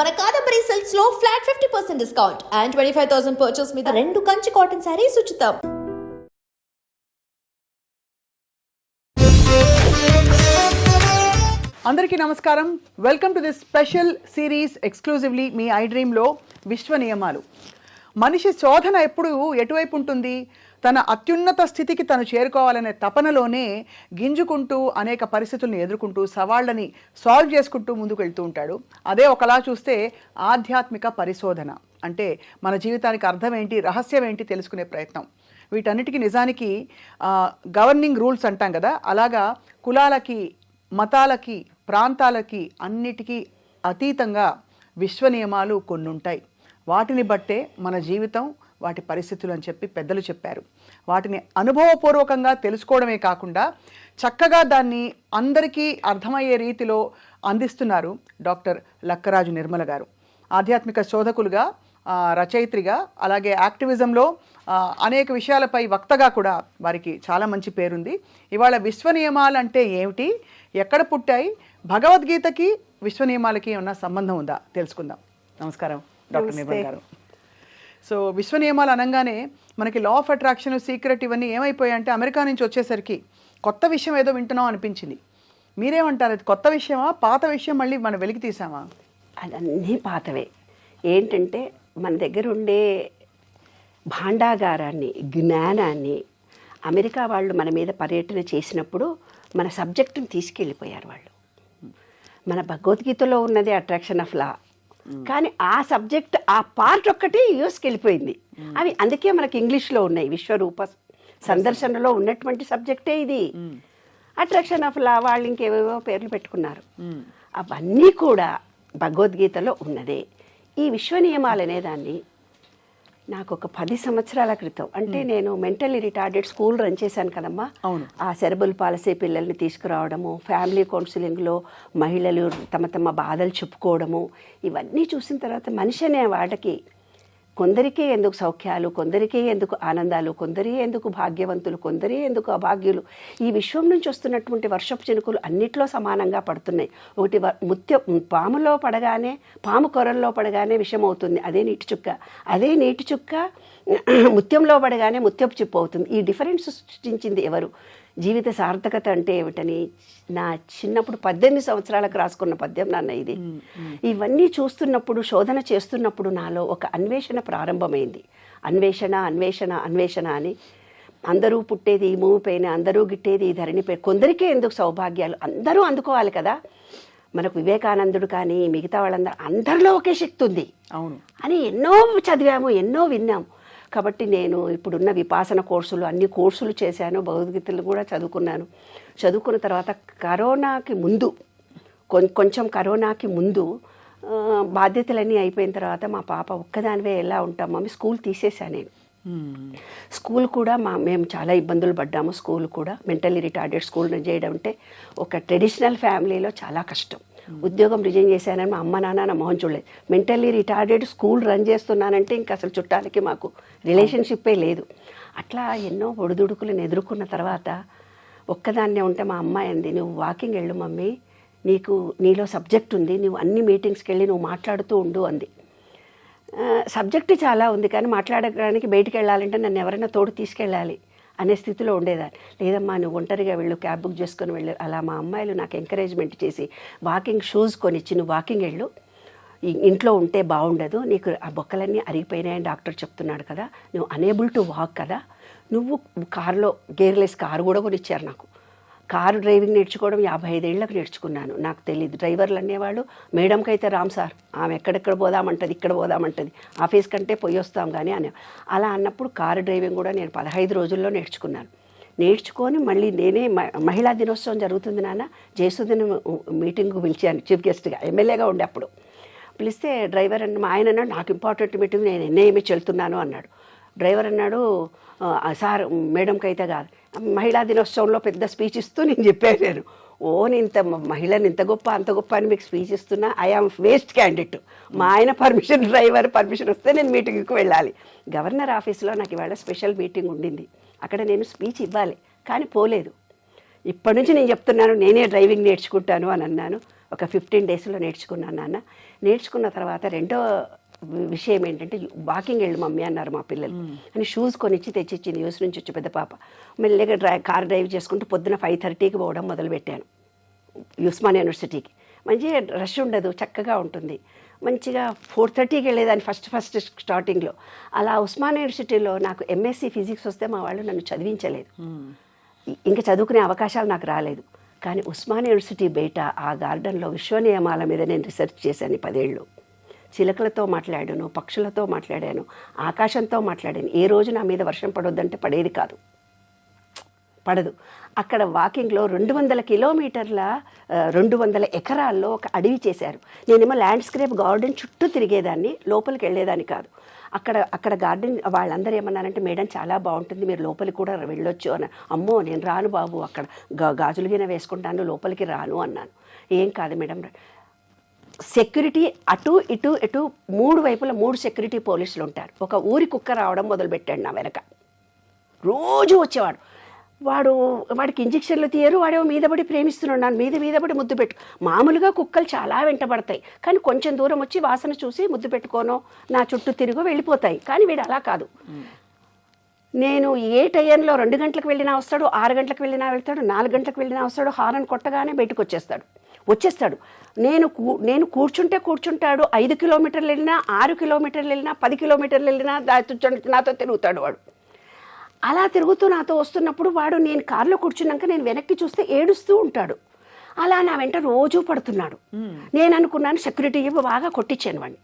మన కాదంబరి సిల్క్స్ లో flat 50% discount and 25,000 purchase మీద 2 కంచి కాటన్ సారీస్ ఉచితం. అందరికీ నమస్కారం. Welcome to this special series exclusively మీ ఐ డ్రీమ్లో విశ్వ నియమాలు. మనిషి శోధన ఎప్పుడు ఎటువైపు ఉంటుంది? తన అత్యున్నత స్థితికి తను చేరుకోవాలనే తపనలోనే గింజుకుంటూ అనేక పరిస్థితులను ఎదుర్కొంటూ సవాళ్ళని సాల్వ్ చేసుకుంటూ ముందుకు వెళ్తూ ఉంటాడు. అదే ఒకలా చూస్తే ఆధ్యాత్మిక పరిశోధన అంటే మన జీవితానికి అర్థం ఏంటి, రహస్యం ఏంటి తెలుసుకునే ప్రయత్నం. వీటన్నిటికీ నిజానికి గవర్నింగ్ రూల్స్ అంటాం కదా, అలాగా కులాలకి, మతాలకి, ప్రాంతాలకి అన్నిటికీ అతీతంగా విశ్వ నియమాలు కొన్ని ఉంటాయి. వాటిని బట్టే మన జీవితం, వాటి పరిస్థితులు అని చెప్పి పెద్దలు చెప్పారు. వాటిని అనుభవపూర్వకంగా తెలుసుకోవడమే కాకుండా చక్కగా దాన్ని అందరికీ అర్థమయ్యే రీతిలో అందిస్తున్నారు డాక్టర్ లక్కరాజు నిర్మల గారు. ఆధ్యాత్మిక శోధకులుగా, రచయిత్రిగా, అలాగే యాక్టివిజంలో అనేక విషయాలపై వక్తగా కూడా వారికి చాలా మంచి పేరుంది. ఇవాళ విశ్వ నియమాలు అంటే ఏమిటి, ఎక్కడ పుట్టాయి, భగవద్గీతకి విశ్వ నియమాలకి ఏమన్నా సంబంధం ఉందా తెలుసుకుందాం. నమస్కారం డాక్టర్ నిర్మల్ గారు. సో విశ్వ నియమాలు అనగానే మనకి లా ఆఫ్ అట్రాక్షన్, సీక్రెట్ ఇవన్నీ ఏమైపోయాయంటే అమెరికా నుంచి వచ్చేసరికి కొత్త విషయం ఏదో వింటున్నాం అనిపించింది. మీరేమంటారు? అది కొత్త విషయమా, పాత విషయం మళ్ళీ మనం వెలికి తీసామా? అదన్నీ పాతవే. ఏంటంటే మన దగ్గర ఉండే భాండాగారాన్ని, జ్ఞానాన్ని అమెరికా వాళ్ళు మన మీద పర్యటన చేసినప్పుడు మన సబ్జెక్టుని తీసుకెళ్ళిపోయారు వాళ్ళు. మన భగవద్గీతలో ఉన్నది అట్రాక్షన్ ఆఫ్ లా, కానీ ఆ సబ్జెక్ట్, ఆ పార్ట్ ఒక్కటి యూఎస్కి వెళ్ళిపోయింది. అవి అందుకే మనకి ఇంగ్లీష్లో ఉన్నాయి. విశ్వరూప సందర్శనలో ఉన్నటువంటి సబ్జెక్టే ఇది. అట్రాక్షన్ ఆఫ్ లా వాళ్ళు ఇంకేవేవో పేర్లు పెట్టుకున్నారు. అవన్నీ కూడా భగవద్గీతలో ఉన్నదే. ఈ విశ్వ నియమాలు అనేదాన్ని నాకు ఒక 10 సంవత్సరాల క్రితం, అంటే నేను మెంటల్లీ రిటార్డెడ్ స్కూల్ రన్ చేశాను కదమ్మా. ఆ సెరబుల్ పాలసీ పిల్లల్ని తీసుకురావడము, ఫ్యామిలీ కౌన్సిలింగ్లో మహిళలు తమ బాధలు చెప్పుకోవడము, ఇవన్నీ చూసిన తర్వాత మనిషి అనే వాడికి కొందరికే ఎందుకు సౌఖ్యాలు, కొందరికే ఎందుకు ఆనందాలు, కొందరి ఎందుకు భాగ్యవంతులు, కొందరి ఎందుకు అభాగ్యులు, ఈ విశ్వం నుంచి వస్తున్నటువంటి వర్షపు చినుకులు అన్నిట్లో సమానంగా పడుతున్నాయి. ఒకటి పాములో పడగానే, పాము కొరల్లో పడగానే విషం అవుతుంది, అదే నీటి చుక్క. అదే నీటి చుక్క ముత్యంలో పడగానే ముత్యపు చిప్పు అవుతుంది. ఈ డిఫరెన్స్ సృష్టించింది ఎవరు? జీవిత సార్థకత అంటే ఏమిటని నా చిన్నప్పుడు 18 సంవత్సరాలకు రాసుకున్న పద్యం నాన్న ఇది. ఇవన్నీ చూస్తున్నప్పుడు, శోధన చేస్తున్నప్పుడు నాలో ఒక అన్వేషణ ప్రారంభమైంది. అన్వేషణ అన్వేషణ అన్వేషణ అని. అందరూ పుట్టేది ఈ భూమిపైన, అందరూ గిట్టేది ఈ ధరణిపై, కొందరికే ఎందుకు సౌభాగ్యాలు, అందరూ అందుకోవాలి కదా. మనకు వివేకానందుడు కానీ మిగతా వాళ్ళందరూ అందరిలో ఒకే శక్తి ఉంది అని ఎన్నో చదివాము, ఎన్నో విన్నాము. కాబట్టి నేను ఇప్పుడున్న విపాసన కోర్సులు, అన్ని కోర్సులు చేశాను, భగవద్గీతలు కూడా చదువుకున్నాను. చదువుకున్న తర్వాత కరోనాకి ముందు, కొంచెం కరోనాకి ముందు బాధ్యతలన్నీ అయిపోయిన తర్వాత మా పాప ఒక్కదానివే ఎలా ఉంటాం మమ్మీ, స్కూల్ తీసేశాను నేను. స్కూల్ కూడా మేము చాలా ఇబ్బందులు పడ్డాము. స్కూల్ కూడా మెంటల్లీ రిటార్డెడ్ స్కూల్ రన్ చేయడం అంటే ఒక ట్రెడిషనల్ ఫ్యామిలీలో చాలా కష్టం. ఉద్యోగం రిజైన్ చేశానని మా అమ్మ నాన్న నా మొహం చూడలేదు. మెంటల్లీ రిటార్డెడ్ స్కూల్ రన్ చేస్తున్నానంటే ఇంకా అసలు చుట్టాలకి మాకు రిలేషన్షిప్పే లేదు. అట్లా ఎన్నో ఒడిదుడుకులను ఎదుర్కొన్న తర్వాత ఒక్కదాన్నే ఉంటే మా అమ్మాయి అంది, నువ్వు వాకింగ్ వెళ్ళు మమ్మీ, నీలో సబ్జెక్ట్ ఉంది, నువ్వు అన్ని మీటింగ్స్కి వెళ్ళి నువ్వు మాట్లాడుతూ ఉండు అంది. సబ్జెక్టు చాలా ఉంది కానీ మాట్లాడడానికి బయటికి వెళ్ళాలంటే నన్ను ఎవరైనా తోడు తీసుకెళ్ళాలి అనే స్థితిలో ఉండేదాన్ని. లేదమ్మా నువ్వు ఒంటరిగా వెళ్ళు, క్యాబ్ బుక్ చేసుకొని వెళ్ళు. అలా మా అమ్మాయిలు నాకు ఎంకరేజ్మెంట్ చేసి వాకింగ్ షూస్ కొనిచ్చి, నువ్వు వాకింగ్ వెళ్ళు, ఇంట్లో ఉంటే బాగుండదు, నీకు ఆ బొక్కలన్నీ అరిగిపోయినాయని డాక్టర్ చెప్తున్నాడు కదా, నువ్వు అనేబుల్ టు వాక్ కదా, నువ్వు కారులో గేర్లెస్ కారు కూడా కొనిచ్చారు నాకు. కారు డ్రైవింగ్ నేర్చుకోవడం 55 ఏళ్ళకి నేర్చుకున్నాను. నాకు తెలియదు. డ్రైవర్లు అనేవాళ్ళు, మేడంకి అయితే రామ్ సార్, ఆమె ఎక్కడెక్కడ పోదామంటుంది, ఇక్కడ పోదామంటుంది, ఆఫీస్ కంటే పోయి వస్తాం కానీ అని. అలా అన్నప్పుడు కారు డ్రైవింగ్ కూడా నేను 15 రోజుల్లో నేర్చుకున్నాను. నేర్చుకొని మళ్ళీ నేనే మహిళా దినోత్సవం జరుగుతుంది నాన్న, జయసుధన్ మీటింగ్కు పిలిచాను చీఫ్ గెస్ట్గా, ఎమ్మెల్యేగా ఉండే అప్పుడు. పిలిస్తే డ్రైవర్ అన్న మా ఆయన అన్నాడు, నాకు ఇంపార్టెంట్ మీటింగ్, నేను ఎన్ఐఎంహెచ్ వెళ్తున్నాను అన్నాడు. డ్రైవర్ అన్నాడు, సార్ మేడంకి అయితే కాదు, మహిళా దినోత్సవంలో పెద్ద స్పీచ్ ఇస్తూ నేను చెప్పాను, నేను ఇంత మహిళని ఇంత గొప్ప అంత గొప్ప అని మీకు స్పీచ్ ఇస్తున్నా, ఐఆమ్ వేస్ట్ క్యాండిడేట్. మా ఆయన పర్మిషన్, డ్రైవర్ పర్మిషన్ వస్తే నేను మీటింగ్కి వెళ్ళాలి. గవర్నర్ ఆఫీస్లో నాకు ఇవాళ స్పెషల్ మీటింగ్ ఉండింది, అక్కడ నేను స్పీచ్ ఇవ్వాలి కానీ పోలేదు. ఇప్పటి నుంచి నేను చెప్తున్నాను నేనే డ్రైవింగ్ నేర్చుకుంటాను అని అన్నాను. ఒక 15 డేస్లో నేర్చుకున్నాను నాన్న. నేర్చుకున్న తర్వాత రెండో విషయం ఏంటంటే వాకింగ్ వెళ్ళు మమ్మీ అన్నారు మా పిల్లలు అని షూస్ కొనిచ్చి తెచ్చిచ్చింది యూఎస్ నుంచి వచ్చి పెద్ద పాప. మెల్లగా కార్ డ్రైవ్ చేసుకుంటూ పొద్దున 5:30కి పోవడం మొదలుపెట్టాను ఉస్మానియా యూనివర్సిటీకి. మంచిగా రష్ ఉండదు, చక్కగా ఉంటుంది. మంచిగా 4:30కి వెళ్ళేదాన్ని ఫస్ట్ స్టార్టింగ్లో. అలా ఉస్మానియా యూనివర్సిటీలో నాకు ఎంఎస్సి ఫిజిక్స్ వస్తే మా వాళ్ళు నన్ను చదివించలేదు, ఇంకా చదువుకునే అవకాశాలు నాకు రాలేదు. కానీ ఉస్మానియా యూనివర్సిటీ బయట ఆ గార్డెన్లో విశ్వ నియమాల మీద నేను రీసెర్చ్ చేశాను 10 ఏళ్ళు. చిలకలతో మాట్లాడాను, పక్షులతో మాట్లాడాను, ఆకాశంతో మాట్లాడాను. ఏ రోజు నా మీద వర్షం పడొద్దంటే పడేది కాదు, పడదు. అక్కడ వాకింగ్లో 200 కిలోమీటర్ల 200 ఎకరాల్లో ఒక అడవి చేశారు. నేనేమో ల్యాండ్స్కేప్ గార్డెన్ చుట్టూ తిరిగేదాన్ని, లోపలికి వెళ్ళేదాన్ని కాదు. అక్కడ గార్డెన్ వాళ్ళందరూ ఏమన్నారంటే మేడం చాలా బాగుంటుంది, మీరు లోపలికి కూడా వెళ్ళొచ్చు అని. అమ్మో నేను రాను బాబు, అక్కడ గాజులు గిన వేసుకుంటాను, లోపలికి రాను అన్నాను. ఏం కాదు మేడం, సెక్యూరిటీ అటు ఇటు 3 వైపులా 3 సెక్యూరిటీ పోలీసులు ఉంటారు. ఒక ఊరి కుక్క రావడం మొదలుపెట్టాడు నా వెనక, రోజు వచ్చేవాడు. వాడికి ఇంజక్షన్లు తీయరు, వాడేమో మీద పడి ప్రేమిస్తున్నాడు, నన్ను మీద పడి ముద్దు పెట్టు. మామూలుగా కుక్కలు చాలా వెంటబడతాయి, కానీ కొంచెం దూరం వచ్చి వాసన చూసి ముద్దు పెట్టుకోనో నా చుట్టూ తిరిగో వెళ్ళిపోతాయి. కానీ వీడు అలా కాదు. నేను ఏ టైంలో 2 గంటలకు వెళ్ళినా వస్తాడు, 6 గంటలకు వెళ్ళినా వెళ్తాడు, 4 గంటలకు వెళ్ళినా వస్తాడు. హారన్ కొట్టగానే బయటకు వచ్చేస్తాడు. నేను కూర్చుంటాడు. 5 కిలోమీటర్లు వెళ్ళినా, 6 కిలోమీటర్లు వెళ్ళినా, 10 కిలోమీటర్లు వెళ్ళినా నాతో తిరుగుతాడు వాడు. అలా తిరుగుతూ నాతో వస్తున్నప్పుడు వాడు నేను కారులో కూర్చున్నాక నేను వెనక్కి చూస్తే ఏడుస్తూ ఉంటాడు. అలా నా వెంట రోజూ పడుతున్నాడు. నేను అనుకున్నాను సెక్యూరిటీ బాగా కొట్టించాను వాడిని,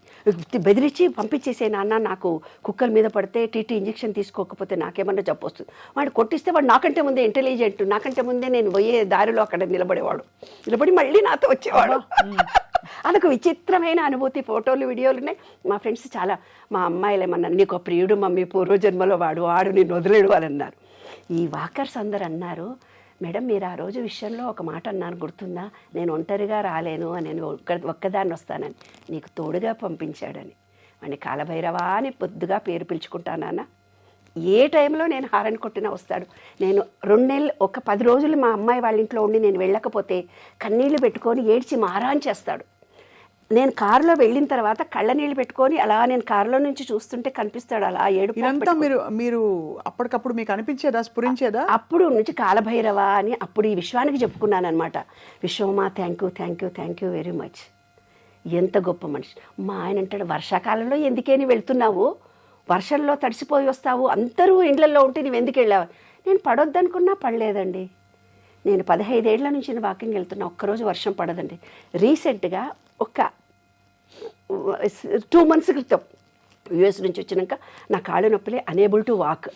బెదిరించి పంపించేసే నాన్న, నాకు కుక్కల మీద పడితే టీటీ ఇంజక్షన్ తీసుకోకపోతే నాకేమన్నా జబ్బు వస్తుంది. వాడు కొట్టిస్తే వాడు నాకంటే ముందే ఇంటెలిజెంట్, నాకంటే ముందే నేను పోయే దారిలో అక్కడ నిలబడి మళ్ళీ నాతో వచ్చేవాడు. అదొక విచిత్రమైన అనుభూతి. ఫోటోలు వీడియోలు ఉన్నాయి. మా ఫ్రెండ్స్ చాలా, మా అమ్మాయిలు ఏమన్నారు, నీకు ప్రియుడు మమ్మీ, పూర్వజన్మలో వాడు నేను వదిలేడు అని అన్నారు. ఈ వాకర్స్ అందరు అన్నారు, మేడం మీరు ఆ రోజు విషయంలో ఒక మాట అన్నాను గుర్తుందా, నేను ఒంటరిగా రాలేను, నేను ఒక్కదాన్ని వస్తానని, నీకు తోడుగా పంపించాడని. వాడిని కాలభైరవా అని పొద్దుగా పేరు పిలుచుకుంటానన్న. ఏ టైంలో నేను హారన్ కొట్టినా వస్తాడు. నేను 2 నెలలు 10 రోజులు మా అమ్మాయి వాళ్ళ ఇంట్లో ఉండి నేను వెళ్ళకపోతే కన్నీళ్లు పెట్టుకొని ఏడ్చి మారాన్ చేస్తాడు. నేను కారులో వెళ్ళిన తర్వాత కళ్ళ నీళ్ళు పెట్టుకొని అలా నేను కారులో నుంచి చూస్తుంటే కనిపిస్తాడు అలా ఏడుపు. ఇదంతా మీరు అప్పటికప్పుడు మీకు అనిపించేదా, స్ఫురించేదా? అప్పుడు నుంచి కాలభైరవ అని అప్పుడు ఈ విశ్వానికి చెప్పుకున్నాను అనమాట. విశ్వమా థ్యాంక్ యూ వెరీ మచ్, ఎంత గొప్ప మనిషి. మా ఆయన అంటాడు, వర్షాకాలంలో ఎందుకేని వెళ్తున్నావు, వర్షంలో తడిసిపోయి వస్తావు, అందరూ ఇండ్లలో ఉంటే నువ్వు ఎందుకు వెళ్ళావు. నేను పడొద్దనుకున్నా పడలేదండి. నేను 15 ఏళ్ల నుంచి నేను వాకింగ్ వెళ్తున్నా, ఒక్కరోజు వర్షం పడదండి. రీసెంట్గా ఒక 2 months క్రితం యూఎస్ నుంచి వచ్చినాక నా కాళ్ళు నొప్పులే, అనేబుల్ టు వాక్.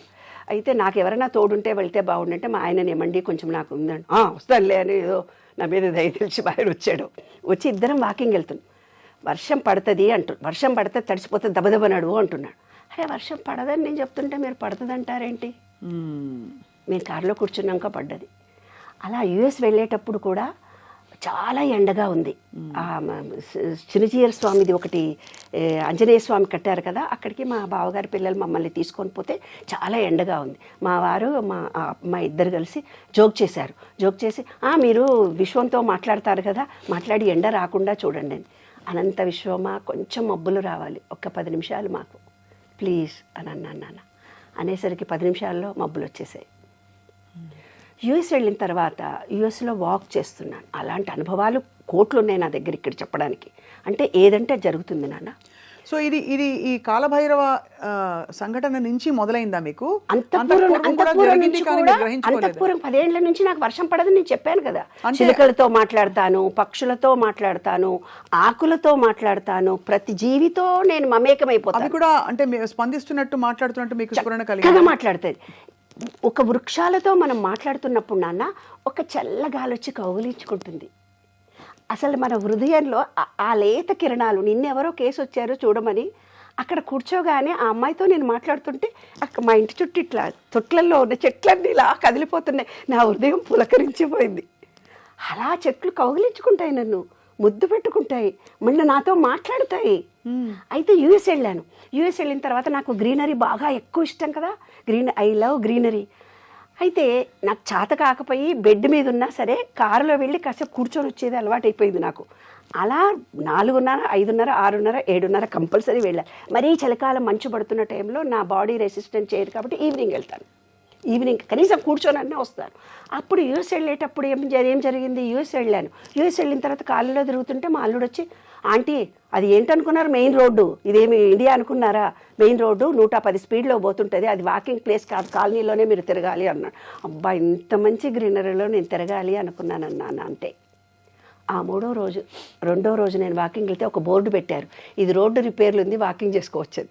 అయితే నాకు ఎవరైనా తోడుంటే వెళ్తే బాగుండంటే మా ఆయన ఏమండి కొంచెం నాకు ఉందండి, వస్తానులే అని ఏదో నా మీద దయ తెలిసి ఆయన వచ్చి ఇద్దరం వాకింగ్ వెళ్తున్నాం. వర్షం పడుతుంది వర్షం పడితే తడిసిపోతే దబదబ నడువు అంటున్నాడు. అరే వర్షం పడదని నేను చెప్తుంటే మీరు పడుతుంది అంటారేంటి? మేము కారులో కూర్చున్నాక పడ్డది. అలా యుఎస్ వెళ్ళేటప్పుడు కూడా చాలా ఎండగా ఉంది. చిన్నజీయర్ స్వామిది ఒకటి ఆంజనేయ స్వామి కట్టారు కదా, అక్కడికి మా బావగారి పిల్లలు మమ్మల్ని తీసుకొని పోతే చాలా ఎండగా ఉంది. మా వారు మా ఇద్దరు కలిసి జోక్ చేసి మీరు విశ్వంతో మాట్లాడతారు కదా, మాట్లాడి ఎండ రాకుండా చూడండి అని. అనంత విశ్వమా కొంచెం మబ్బులు రావాలి, ఒక్క 10 నిమిషాలు మాకు ప్లీజ్ అని అన్నాను. నాన్న అనేసరికి 10 నిమిషాల్లో మబ్బులు వచ్చేసాయి. యూఎస్ వెళ్ళిన తర్వాత యూఎస్లో వాక్ చేస్తున్నాను. అలాంటి అనుభవాలు కోట్లు ఉన్నాయి నా దగ్గర ఇక్కడ చెప్పడానికి. అంటే ఏదంటే జరుగుతుంది నాన్న. సో ఇది ఈ కాలభైరవ సంఘటన నుంచి మొదలైందా మీకు? అంతఃపురం 10 ఏళ్ల నుంచి నాకు వర్షం పడదని నేను చెప్పాను కదా. చిలుకలతో మాట్లాడతాను, పక్షులతో మాట్లాడతాను, ఆకులతో మాట్లాడతాను, ప్రతి జీవితో నేను మమేకమైపోతాను. అది కూడా అంటే స్పందిస్తున్నట్టు మాట్లాడుతున్నట్టు మీకు స్ఫురణ కలిగి మాట్లాడుతుంది. ఒక వృక్షాలతో మనం మాట్లాడుతున్నప్పుడు నాన్న ఒక చల్లగాలి వచ్చి కౌగిలించుకుంటుంది. అసలు మన హృదయంలో ఆ లేత కిరణాలు, నిన్నెవరో కేసు వచ్చారో చూడమని అక్కడ కూర్చోగానే ఆ అమ్మాయితో నేను మాట్లాడుతుంటే అక్కడ మా ఇంటి చుట్టూ ఇట్లా తొట్లల్లో ఉన్న చెట్లన్నీ ఇలా కదిలిపోతున్నాయి. నా హృదయం పులకరించిపోయింది. అలా చెట్లు కౌగిలించుకుంటాయి, నన్ను ముద్దు పెట్టుకుంటాయి, మళ్ళీ నాతో మాట్లాడతాయి. అయితే యుఎస్ వెళ్ళిన తర్వాత నాకు గ్రీనరీ బాగా ఎక్కువ ఇష్టం కదా, ఐ లవ్ గ్రీనరీ. అయితే నాకు చేత కాకపోయి బెడ్ మీద ఉన్నా సరే కారులో వెళ్ళి కాసేపు కూర్చొని వచ్చేది అలవాటు అయిపోయింది నాకు. అలా 4:30, 5:30, 6:30, 7:30 కంపల్సరీ వెళ్ళాలి. మరీ చలికాలం మంచు పడుతున్న టైంలో నా బాడీ రెసిస్టెంట్ చేయదు కాబట్టి ఈవినింగ్ వెళ్తాను. ఈవినింగ్ కనీసం కూర్చొనన్నా వస్తాను. అప్పుడు యూఎస్ వెళ్ళేటప్పుడు ఏం జరిగింది, యూఎస్ వెళ్ళాను. యూఎస్ వెళ్ళిన తర్వాత కాలులో తిరుగుతుంటే మా అల్లుడు వచ్చి, ఆంటీ అది ఏంటనుకున్నారు, మెయిన్ రోడ్డు, ఇదేమి ఇండియా అనుకున్నారా, మెయిన్ రోడ్డు 110 స్పీడ్లో పోతుంటుంది, అది వాకింగ్ ప్లేస్ కాదు, కాలనీలోనే మీరు తిరగాలి అన్నాడు. అబ్బా ఇంత మంచి గ్రీనరీలో నేను తిరగాలి అనుకున్నానన్నాను. అంతే. ఆ రెండో రోజు నేను వాకింగ్ వెళ్తే ఒక బోర్డు పెట్టారు, ఇది రోడ్డు రిపేర్లు ఉంది, వాకింగ్ చేసుకోవచ్చు.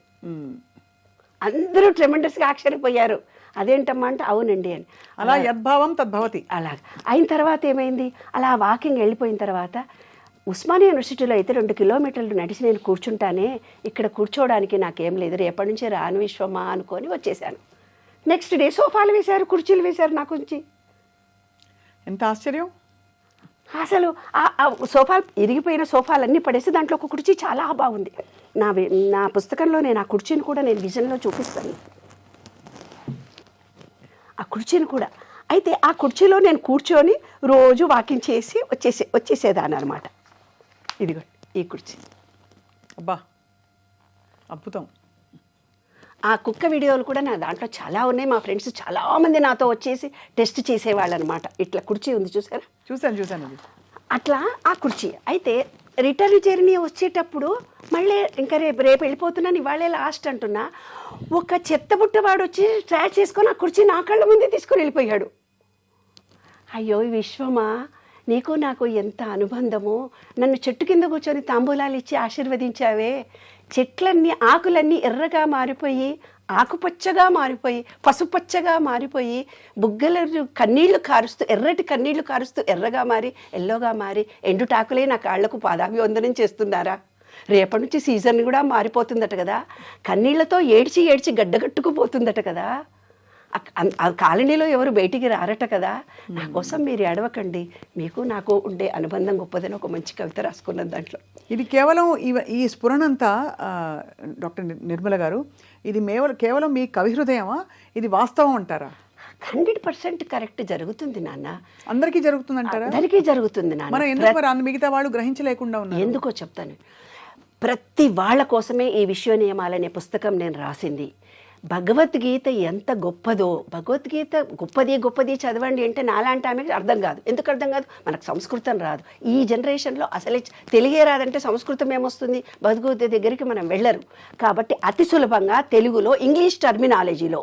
అందరూ ట్రెమెండస్గా ఆశ్చర్యపోయారు. అదేంటమ్మా అంటే అవునండి అని. అలా యద్భావం తద్భవతి. అలా అయిన తర్వాత ఏమైంది, అలా వాకింగ్ వెళ్ళిపోయిన తర్వాత ఉస్మానియా యూనివర్సిటీలో అయితే 2 కిలోమీటర్లు నడిచి నేను కూర్చుంటానే, ఇక్కడ కూర్చోవడానికి నాకేం లేదు, రేపటి నుంచి రాను విశ్వమా అనుకొని వచ్చేసాను. నెక్స్ట్ డే సోఫాలు వేశారు, కుర్చీలు వేశారు నా గురించి. ఎంత ఆశ్చర్యం అసలు ఆ సోఫాలు, ఇరిగిపోయిన సోఫాలన్నీ పడేసి దాంట్లో ఒక కుర్చీ చాలా బాగుంది. నా పుస్తకంలో నేను ఆ కుర్చీని కూడా నేను విజన్లో చూపిస్తాను, ఆ కుర్చీని కూడా. అయితే ఆ కుర్చీలో నేను కూర్చొని రోజు వాకింగ్ చేసి వచ్చేసేదాన్ని అనమాట. ఇదిగో ఈ కుర్చీ. అబ్బా అద్భుతం. ఆ కుక్క వీడియోలు కూడా నా దాంట్లో చాలా ఉన్నాయి. మా ఫ్రెండ్స్ చాలామంది నాతో వచ్చేసి టెస్ట్ చేసేవాళ్ళు అనమాట. ఇట్లా కుర్చీ ఉంది చూసారా? చూశాను. అట్లా ఆ కుర్చీ. అయితే రిటర్న్ జర్నీ వచ్చేటప్పుడు మళ్ళీ ఇంకా రేపు వెళ్ళిపోతున్నాను, ఇవాళే లాస్ట్ అంటున్నా, ఒక చెత్తబుట్టవాడు వచ్చి ట్రాష్ చేసుకొని ఆ కుర్చీ నా కళ్ళ ముందే తీసుకొని వెళ్ళిపోయాడు. అయ్యో విశ్వమా, నీకు నాకు ఎంత అనుబంధము, నన్ను చెట్టు కింద కూర్చొని తాంబూలాలు ఇచ్చి ఆశీర్వదించావే, చెట్లన్నీ ఆకులన్నీ ఎర్రగా మారిపోయి, ఆకుపచ్చగా మారిపోయి, పసుపచ్చగా మారిపోయి, బుగ్గలు కన్నీళ్లు కారుస్తూ, ఎర్రటి కన్నీళ్లు కారుస్తూ ఎర్రగా మారి, ఎల్లోగా మారి, ఎండుటాకులే నా కాళ్లకు పాదాభివందనం చేస్తున్నారా? రేపటి నుంచి సీజన్ కూడా మారిపోతుందట కదా, కన్నీళ్లతో ఏడ్చి గడ్డగట్టుకుపోతుందట కదా, ఆ కాలనీలో ఎవరు బయటికి రారట కదా, నా కోసం మీరు ఏడవకండి, మీకు నాకు ఉండే అనుబంధం గొప్పదని ఒక మంచి కవిత రాసుకున్నది దాంట్లో. ఇది కేవలం ఈ స్ఫురణంతా డాక్టర్ నిర్మల గారు, ఇది కేవలం మీ కవి హృదయమా, ఇది వాస్తవం అంటారా? 100% కరెక్ట్ జరుగుతుంది నాన్న. అందరికీ జరుగుతుందంటారా? అందరికీ జరుగుతుంది నాన్న. మరి ఎందుకు మరి మిగతా వాళ్ళు గ్రహించలేకుండా ఉన్నారు? ఎందుకో చెప్తాను. ప్రతి వాళ్ళ కోసమే ఈ విశ్వ నియమాలనే పుస్తకం నేను రాసింది. భగవద్గీత ఎంత గొప్పదో, భగవద్గీత గొప్పది చదవండి అంటే నాలాంటి ఆమెకి అర్థం కాదు. ఎందుకు అర్థం కాదు? మనకు సంస్కృతం రాదు. ఈ జనరేషన్లో అసలే తెలుగే రాదంటే సంస్కృతం ఏమొస్తుంది? భగవద్గీత దగ్గరికి మనం వెళ్ళరు. కాబట్టి అతి సులభంగా తెలుగులో ఇంగ్లీష్ టర్మినాలజీలో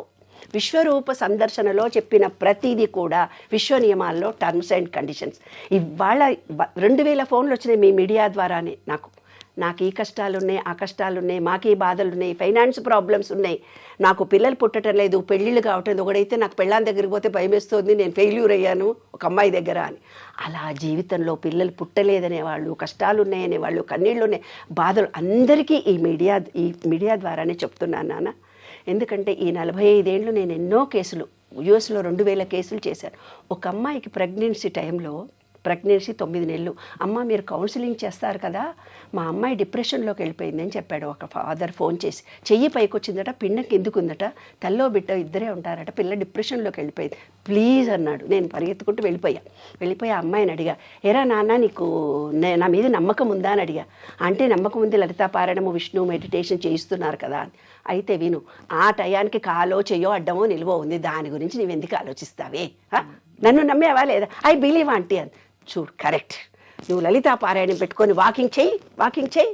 విశ్వరూప సందర్శనలో చెప్పిన ప్రతిదీ కూడా విశ్వ నియమాల్లో టర్మ్స్ అండ్ కండిషన్స్. ఇవాళ 2000 ఫోన్లు వచ్చినాయి మీ మీడియా ద్వారానే. నాకు ఈ కష్టాలు ఉన్నాయి, ఆ కష్టాలు ఉన్నాయి, మాకు ఈ బాధలు ఉన్నాయి, ఫైనాన్స్ ప్రాబ్లమ్స్ ఉన్నాయి, నాకు పిల్లలు పుట్టడం లేదు, పెళ్ళిళ్ళు కావట్లేదు, ఒకడైతే నాకు పెళ్ళాం దగ్గరికి పోతే భయం వేస్తుంది, నేను ఫెయిల్యూర్ అయ్యాను ఒక అమ్మాయి దగ్గర అని. అలా జీవితంలో పిల్లలు పుట్టలేదనే వాళ్ళు, కష్టాలు ఉన్నాయనే వాళ్ళు, కన్నీళ్ళు ఉన్నాయి, బాధలు అందరికీ ఈ మీడియా ద్వారానే చెప్తున్నాను నాన్న. ఎందుకంటే ఈ 45 ఏళ్ళు నేను ఎన్నో కేసులు, యూఎస్లో 2000 కేసులు చేశాను. ఒక అమ్మాయికి ప్రెగ్నెన్సీ 9 నెలలు, అమ్మ మీరు కౌన్సిలింగ్ చేస్తారు కదా, మా అమ్మాయి డిప్రెషన్లోకి వెళ్ళిపోయింది అని చెప్పాడు ఒక ఫాదర్ ఫోన్ చేసి. చెయ్యి పైకి వచ్చిందట, పిన్న కిందుకుందట, తల్లో బిడ్డ ఇద్దరే ఉంటారట, పిల్ల డిప్రెషన్లోకి వెళ్ళిపోయింది, ప్లీజ్ అన్నాడు. నేను పరిగెత్తుకుంటూ వెళ్ళిపోయి ఆ అమ్మాయిని అడిగా, ఎరా నాన్న నీకు నా మీద నమ్మకం ఉందా అని అడిగా. అంటే నమ్మకం ఉంది, లలితా పారాయణము విష్ణు మెడిటేషన్ చేయిస్తున్నారు కదా అని. అయితే విను, ఆ టయానికి కాలో చెయ్యో అడ్డమో నిలువో ఉంది, దాని గురించి నువ్వు ఎందుకు ఆలోచిస్తావే, నన్ను నమ్మేవా లేదా? ఐ బిలీవ్ ఆంటీ అని. చూడు కరెక్ట్, నువ్వు లలితా పారాయణం పెట్టుకొని వాకింగ్ చేయి,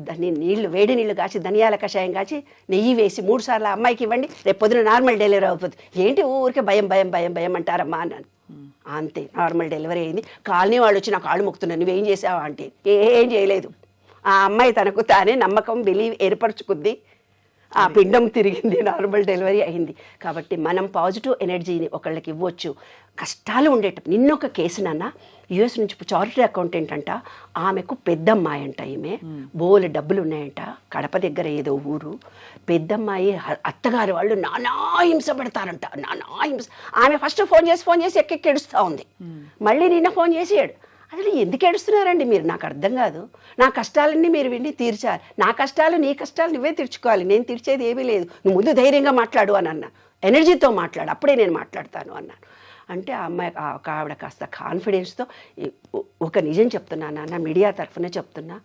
దాన్ని వేడి నీళ్లు కాచి, ధనియాల కషాయం కాచి, నెయ్యి వేసి 3 సార్లు ఆ అమ్మాయికి ఇవ్వండి, రేపు పొద్దున నార్మల్ డెలివరీ అవుతుంది. ఏంటి ఊరికే భయం అంటారమ్మా అన్నాను. అంతే, నార్మల్ డెలివరీ అయింది. కాలనీ వాళ్ళు వచ్చి నాకు కాళ్ళు మొక్కుతున్నాను, నువ్వేం చేసావా అంటే ఏం చేయలేదు. ఆ అమ్మాయి తనకు తానే నమ్మకం బిలీవ్ ఏర్పరచుకుంది, ఆ పిండం తిరిగింది, నార్మల్ డెలివరీ అయింది. కాబట్టి మనం పాజిటివ్ ఎనర్జీని ఒకళ్ళకి ఇవ్వచ్చు. కష్టాలు ఉండేటప్పుడు నిన్నొక కేసు నాన్న, యూఎస్ నుంచి చారిటీ అకౌంటెంట్ అంట, ఆమెకు పెద్దమ్మాయి అంట, ఈమె బోలు డబ్బులు ఉన్నాయంట, కడప దగ్గర ఏదో ఊరు. పెద్దమ్మాయి అత్తగారు వాళ్ళు నానా హింస పడతారంట, ఆమె ఫస్ట్ ఫోన్ చేసి ఎక్కెక్కి ఏడుస్తూ ఉంది. మళ్ళీ నిన్న ఫోన్ చేసాడు. అసలు ఎందుకు ఏడుస్తున్నారండి మీరు? నాకు అర్థం కాదు. నా కష్టాలన్నీ మీరు విని తీర్చారు, నా కష్టాలు నీ కష్టాలు నువ్వే తీర్చుకోవాలి, నేను తీర్చేది ఏమీ లేదు, నువ్వు ముందు ధైర్యంగా మాట్లాడు అని అన్నా. ఎనర్జీతో మాట్లాడు, అప్పుడే నేను మాట్లాడతాను అన్నాను. అంటే ఆ అమ్మాయి ఒక ఆవిడ కాస్త కాన్ఫిడెన్స్తో ఒక నిజం చెప్తున్నా నాన్న, మీడియా తరఫున చెప్తున్నా,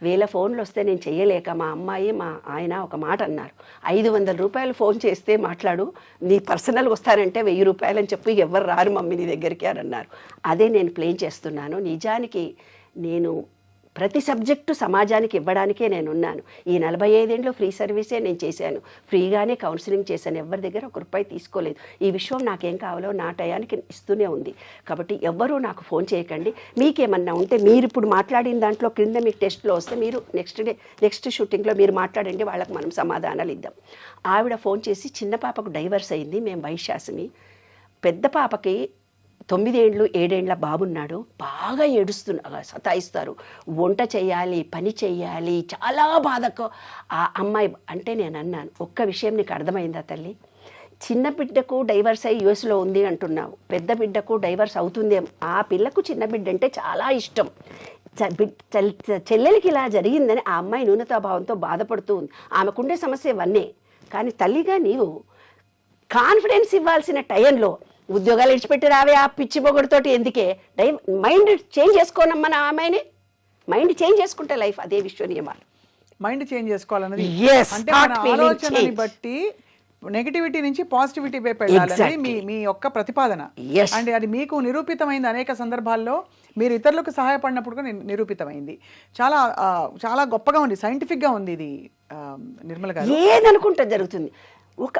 1000 ఫోన్లు వస్తే నేను చెయ్యలేక మా అమ్మాయి మా ఆయన ఒక మాట అన్నారు, 500 రూపాయలు ఫోన్ చేస్తే మాట్లాడు, నీ పర్సనల్ వస్తానంటే 1000 రూపాయలు అని చెప్పి ఎవరు రారు మమ్మీ నీ దగ్గరికి అని అన్నారు. అదే నేను ప్లేన్ చేస్తున్నాను. నిజానికి నేను ప్రతి సబ్జెక్టు సమాజానికి ఇవ్వడానికే నేను ఉన్నాను. ఈ 45 ఏళ్ళు ఫ్రీ సర్వీసే నేను చేశాను, ఫ్రీగానే కౌన్సిలింగ్ చేశాను, ఎవరి దగ్గర 1 రూపాయి తీసుకోలేదు. ఈ విషయం నాకేం కావాలో నా టయానికి ఇస్తూనే ఉంది. కాబట్టి ఎవ్వరూ నాకు ఫోన్ చేయకండి. మీకేమన్నా ఉంటే మీరు ఇప్పుడు మాట్లాడిన దాంట్లో క్రింద మీకు టెస్ట్లో వస్తే మీరు నెక్స్ట్ షూటింగ్లో మీరు మాట్లాడండి, వాళ్ళకి మనం సమాధానాలు ఇద్దాం. ఆవిడ ఫోన్ చేసి చిన్న పాపకు డైవర్స్ అయింది, మేము వైశాసిని, పెద్ద పాపకి 9 ఏళ్ళు 7 ఏళ్ళ బాబున్నాడు, బాగా సతాయిస్తారు, వంట చేయాలి, పని చేయాలి, చాలా బాధకు ఆ అమ్మాయి. అంటే నేను అన్నాను, ఒక్క విషయం నీకు అర్థమైందా తల్లి, చిన్న బిడ్డకు డైవర్స్ అయ్యి యూఎస్లో ఉంది అంటున్నావు, పెద్ద బిడ్డకు డైవర్స్ అవుతుందేమో, ఆ పిల్లకు చిన్న బిడ్డ అంటే చాలా ఇష్టం, చెల్లెలకి ఇలా జరిగిందని ఆ అమ్మాయి న్యూనతాభావంతో బాధపడుతూ ఉంది. ఆమెకుండే సమస్య ఇవన్నీ. కానీ తల్లిగా నీవు కాన్ఫిడెన్స్ ఇవ్వాల్సిన టైంలో ఉద్యోగాలు ఇడిచిపెట్టి రావే ఆ పిచ్చి పొగడుతోటి ఎందుకే, మైండ్ చేంజ్ చేసుకోనమ్మా నా అమ్మాయిని. మైండ్ చేంజ్ చేసుకుంటే లైఫ్. అదే విశ్వ నియమాలు. మైండ్ చేంజ్ చేసుకోవాలన్నది Yes, అంటే start మన feeling ఆలోచనని change. బట్టి నెగటివిటీ నుంచి పాజిటివిటీ వైపు వెళ్ళాలనేది మీ మీ యొక్క ప్రతిపాదన. Yes. అంటే అది మీకు నిరూపితమైంది. అనేక సందర్భాల్లో మీరు ఇతరులకు సహాయపడినప్పుడు కూడా నిరూపితమైంది. చాలా చాలా గొప్పగా ఉంది, సైంటిఫిక్గా ఉంది ఇది నిర్మల గారు. ఏదనుకుంటే జరుగుతుంది.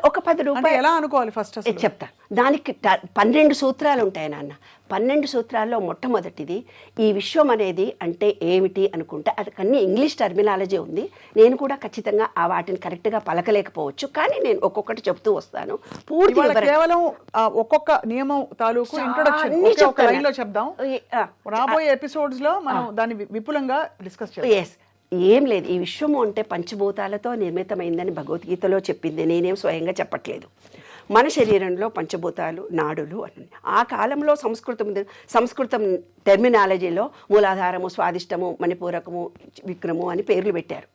ఒక 10 అంటే రూపాయలు ఎలా అనుకోవాలి ఫస్ట్ అసలు? చెప్తా. దానికి 12 సూత్రాలు ఉంటాయి నాన్న. 12 సూత్రాల్లో మొట్టమొదటిది ఈ విశ్వం అనేది అంటే ఏమిటి అనుకుంటే అది అన్ని ఇంగ్లీష్ టర్మినాలజీ ఉంది. నేను కూడా ఖచ్చితంగా ఆ వాటిని కరెక్ట్గా పలకలేకపోవచ్చు, కానీ నేను ఒక్కొక్కటి చెప్తూ వస్తాను. పూర్తి కేవలం ఒక్కొక్క నియమం తాలూకు ఇంట్రొడక్షన్ లైన్ లో చెప్దాం. రాబోయే ఎపిసోడ్స్ లో మనం దాన్ని విపులంగా డిస్కస్ చేద్దాం. ఎస్, ఏం లేదు. ఈ విశ్వము అంటే పంచభూతాలతో నిర్మితమైందని భగవద్గీతలో చెప్పింది, నేనేం స్వయంగా చెప్పట్లేదు. మన శరీరంలో పంచభూతాలు, నాడులు అని. ఆ కాలంలో సంస్కృతం టెర్మినాలజీలో మూలాధారము, స్వాదిష్టము, మణిపూరకము, విక్రము అని పేర్లు పెట్టారు.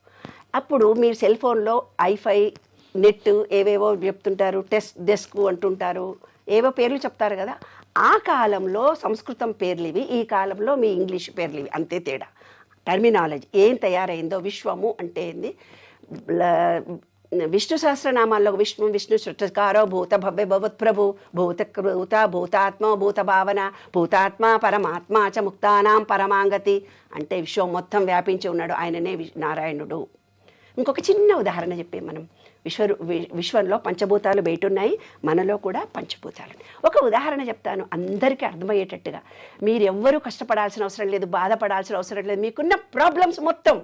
అప్పుడు మీరు సెల్ ఫోన్లో ఐఫై, నెట్ ఏవేవో చెప్తుంటారు, డెస్క్ అంటుంటారు, ఏవో పేర్లు చెప్తారు కదా. ఆ కాలంలో సంస్కృతం పేర్లు ఇవి, ఈ కాలంలో మీ ఇంగ్లీష్ పేర్లు ఇవి, అంతే తేడా. టర్మినాలజీ ఏం తయారైందో. విశ్వము అంటే ఏంది, విష్ణు సహస్రనామాల్లో విష్ణు సృష్టికారో భూత భవ్య భవత్ప్రభు భూతాత్మ భూత భావన భూతాత్మ పరమాత్మ చ ముక్తానాం పరమాంగతి అంటే విశ్వం మొత్తం వ్యాపించి ఉన్నాడు, ఆయననే నారాయణుడు. ఇంకొక చిన్న ఉదాహరణ చెప్పే మనం, విశ్వంలో పంచభూతాలు బయట ఉన్నాయి, మనలో కూడా పంచభూతాలు. ఒక ఉదాహరణ చెప్తాను అందరికీ అర్థమయ్యేటట్టుగా. మీరెవ్వరూ కష్టపడాల్సిన అవసరం లేదు, బాధపడాల్సిన అవసరం లేదు. మీకున్న ప్రాబ్లమ్స్ మొత్తం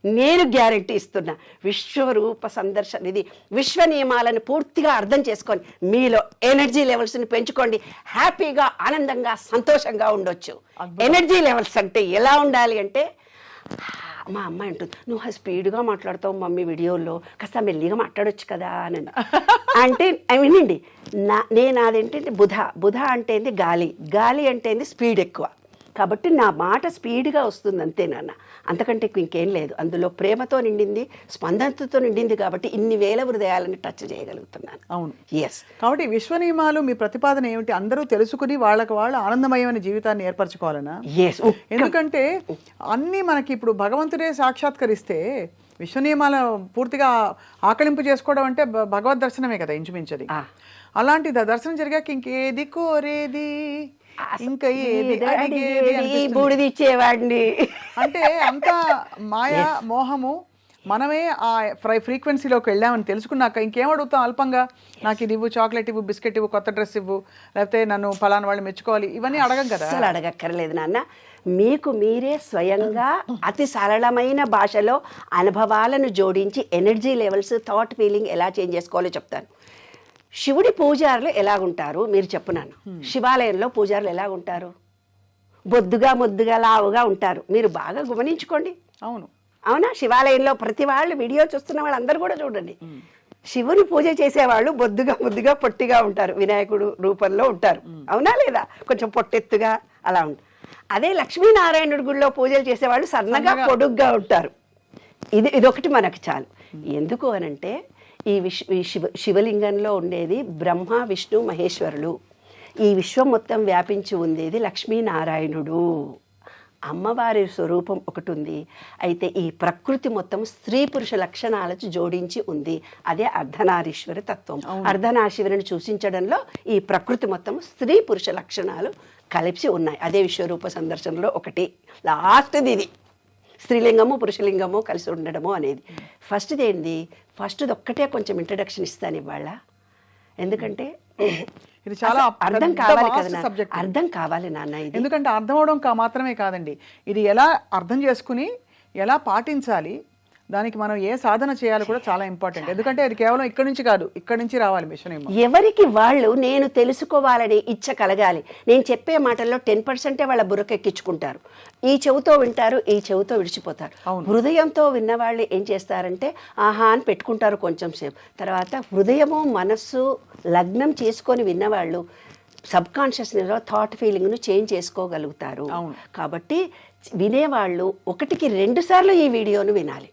నేను గ్యారెంటీ ఇస్తున్నా. విశ్వరూప సందర్శన ఇది విశ్వ నియమాలను పూర్తిగా అర్థం చేసుకొని మీలో ఎనర్జీ లెవెల్స్ని పెంచుకోండి. హ్యాపీగా, ఆనందంగా, సంతోషంగా ఉండొచ్చు. ఎనర్జీ లెవెల్స్ అంటే ఎలా ఉండాలి అంటే, మా అమ్మాయి అంటుంది, నువ్వు స్పీడ్గా మాట్లాడతావు మమ్మీ వీడియోలో, కాస్త మెల్లిగా మాట్లాడొచ్చు కదా అని. అంటే వినండి, నేను అదేంటంటే బుధ అంటే గాలి అంటే స్పీడ్ ఎక్కువ, కాబట్టి నా మాట స్పీడ్గా వస్తుంది అంతే నాన్న, అంతకంటే ఇంకేం లేదు. అందులో ప్రేమతో నిండింది, స్పందనతో నిండింది, కాబట్టి ఇన్ని వేల హృదయాలని టచ్ చేయగలుగుతున్నాను. అవును, ఎస్. కాబట్టి విశ్వ నియమాలు మీ ప్రతిపాదన ఏమిటి? అందరూ తెలుసుకుని వాళ్ళకు వాళ్ళు ఆనందమయమైన జీవితాన్ని ఏర్పరచుకోవాలనా? ఎస్. ఎందుకంటే అన్నీ మనకి ఇప్పుడు భగవంతుడే సాక్షాత్కరిస్తే విశ్వ నియమాలు పూర్తిగా ఆకలింపు చేసుకోవడం అంటే భగవద్ దర్శనమే కదా ఇంచుమించది. అలాంటి దర్శనం జరిగాక ఇంకేది కోరేది, ఇంకా బూడిది ఇచ్చేవాడిని అంటే అంత మాయా మోహము. మనమే ఆ ఫ్రీక్వెన్సీలోకి వెళ్ళామని తెలుసుకున్నాక ఇంకేం అడుగుతాం అల్పంగా, నాకు ఇది ఇవ్వు, చాక్లెట్ ఇవ్వు, బిస్కెట్ ఇవ్వు, కొత్త డ్రెస్ ఇవ్వు, లేకపోతే నన్ను ఫలానా వాళ్ళు మెచ్చుకోవాలి, ఇవన్నీ అడగం కదా. అసలు అడగక్కర్లేదు నాన్న. మీకు మీరే స్వయంగా అతి సరళమైన భాషలో అనుభవాలను జోడించి ఎనర్జీ లెవెల్స్, థాట్, ఫీలింగ్ ఎలా చేంజ్ చేసుకోవాలో చెప్తాను. శివుడి పూజారులు ఎలాగుంటారు మీరు చెప్పున్నాను. శివాలయంలో పూజారులు ఎలాగుంటారు? బొద్దుగా, ముద్దుగా, లావుగా ఉంటారు. మీరు బాగా గమనించుకోండి. అవునా? శివాలయంలో ప్రతి వాళ్ళు వీడియో చూస్తున్న వాళ్ళందరూ కూడా చూడండి. శివుని పూజ చేసేవాళ్ళు బొద్దుగా, ముద్దుగా, పొట్టిగా ఉంటారు. వినాయకుడు రూపంలో ఉంటారు. అవునా లేదా? కొంచెం పొట్టెత్తుగా అలా ఉంటారు. అదే లక్ష్మీనారాయణుడి గుడిలో పూజలు చేసేవాళ్ళు సన్నగా, పొడుగ్గా ఉంటారు. ఇదొకటి మనకు చాలు. ఎందుకు అనంటే ఈ శివలింగంలో ఉండేది బ్రహ్మ, విష్ణు, మహేశ్వరులు. ఈ విశ్వం మొత్తం వ్యాపించి ఉండేది లక్ష్మీనారాయణుడు. అమ్మవారి స్వరూపం ఒకటి ఉంది. అయితే ఈ ప్రకృతి మొత్తం స్త్రీ పురుష లక్షణాలకు జోడించి ఉంది. అదే అర్ధనారీశ్వర తత్వం. అర్ధనారీశ్వరుని సూచించడంలో ఈ ప్రకృతి మొత్తం స్త్రీ పురుష లక్షణాలు కలిసి ఉన్నాయి. అదే విశ్వరూప సందర్శనలో ఒకటి లాస్ట్ది ఇది, స్త్రీలింగము పురుషలింగము కలిసి ఉండడము అనేది. ఫస్ట్ది ఏంది, ఫస్ట్ది ఒక్కటే కొంచెం ఇంట్రడక్షన్ ఇస్తాను ఇవాళ. ఎందుకంటే ఇది చాలా అర్థం పెద్ద కావాలి vast కదా, subject. అర్థం కావాలి నాన్న ఇది. ఎందుకంటే అర్థం అవడం మాత్రమే కాదండి, ఇది ఎలా అర్థం చేసుకుని ఎలా పాటించాలి, దానికి మనం ఏ సాధన చేయాలి కూడా చాలా ఇంపార్టెంట్. ఎందుకంటే అది కేవలం ఇక్కడి నుంచి కాదు, ఇక్కడి నుంచి రావాలి మిషన్ ఏమో. ఎవరికి వాళ్ళు నేను తెలుసుకోవాలని ఇచ్చ కలగాలి. నేను చెప్పే మాటల్లో 10% వాళ్ళ బుర్రకెక్కించుకుంటారు. ఈ చెవుతో వింటారు, ఈ చెవుతో విడిచిపోతారు. హృదయంతో విన్నవాళ్ళు ఏం చేస్తారంటే ఆహా అని పెట్టుకుంటారు కొంచెం సేపు. తర్వాత హృదయము మనస్సు లగ్నం చేసుకొని విన్నవాళ్ళు సబ్ కాన్షియస్నెస్లో థాట్ ఫీలింగ్ను చేంజ్ చేసుకోగలుగుతారు. కాబట్టి వినేవాళ్ళు 1కి 2 సార్లు ఈ వీడియోను వినాలి.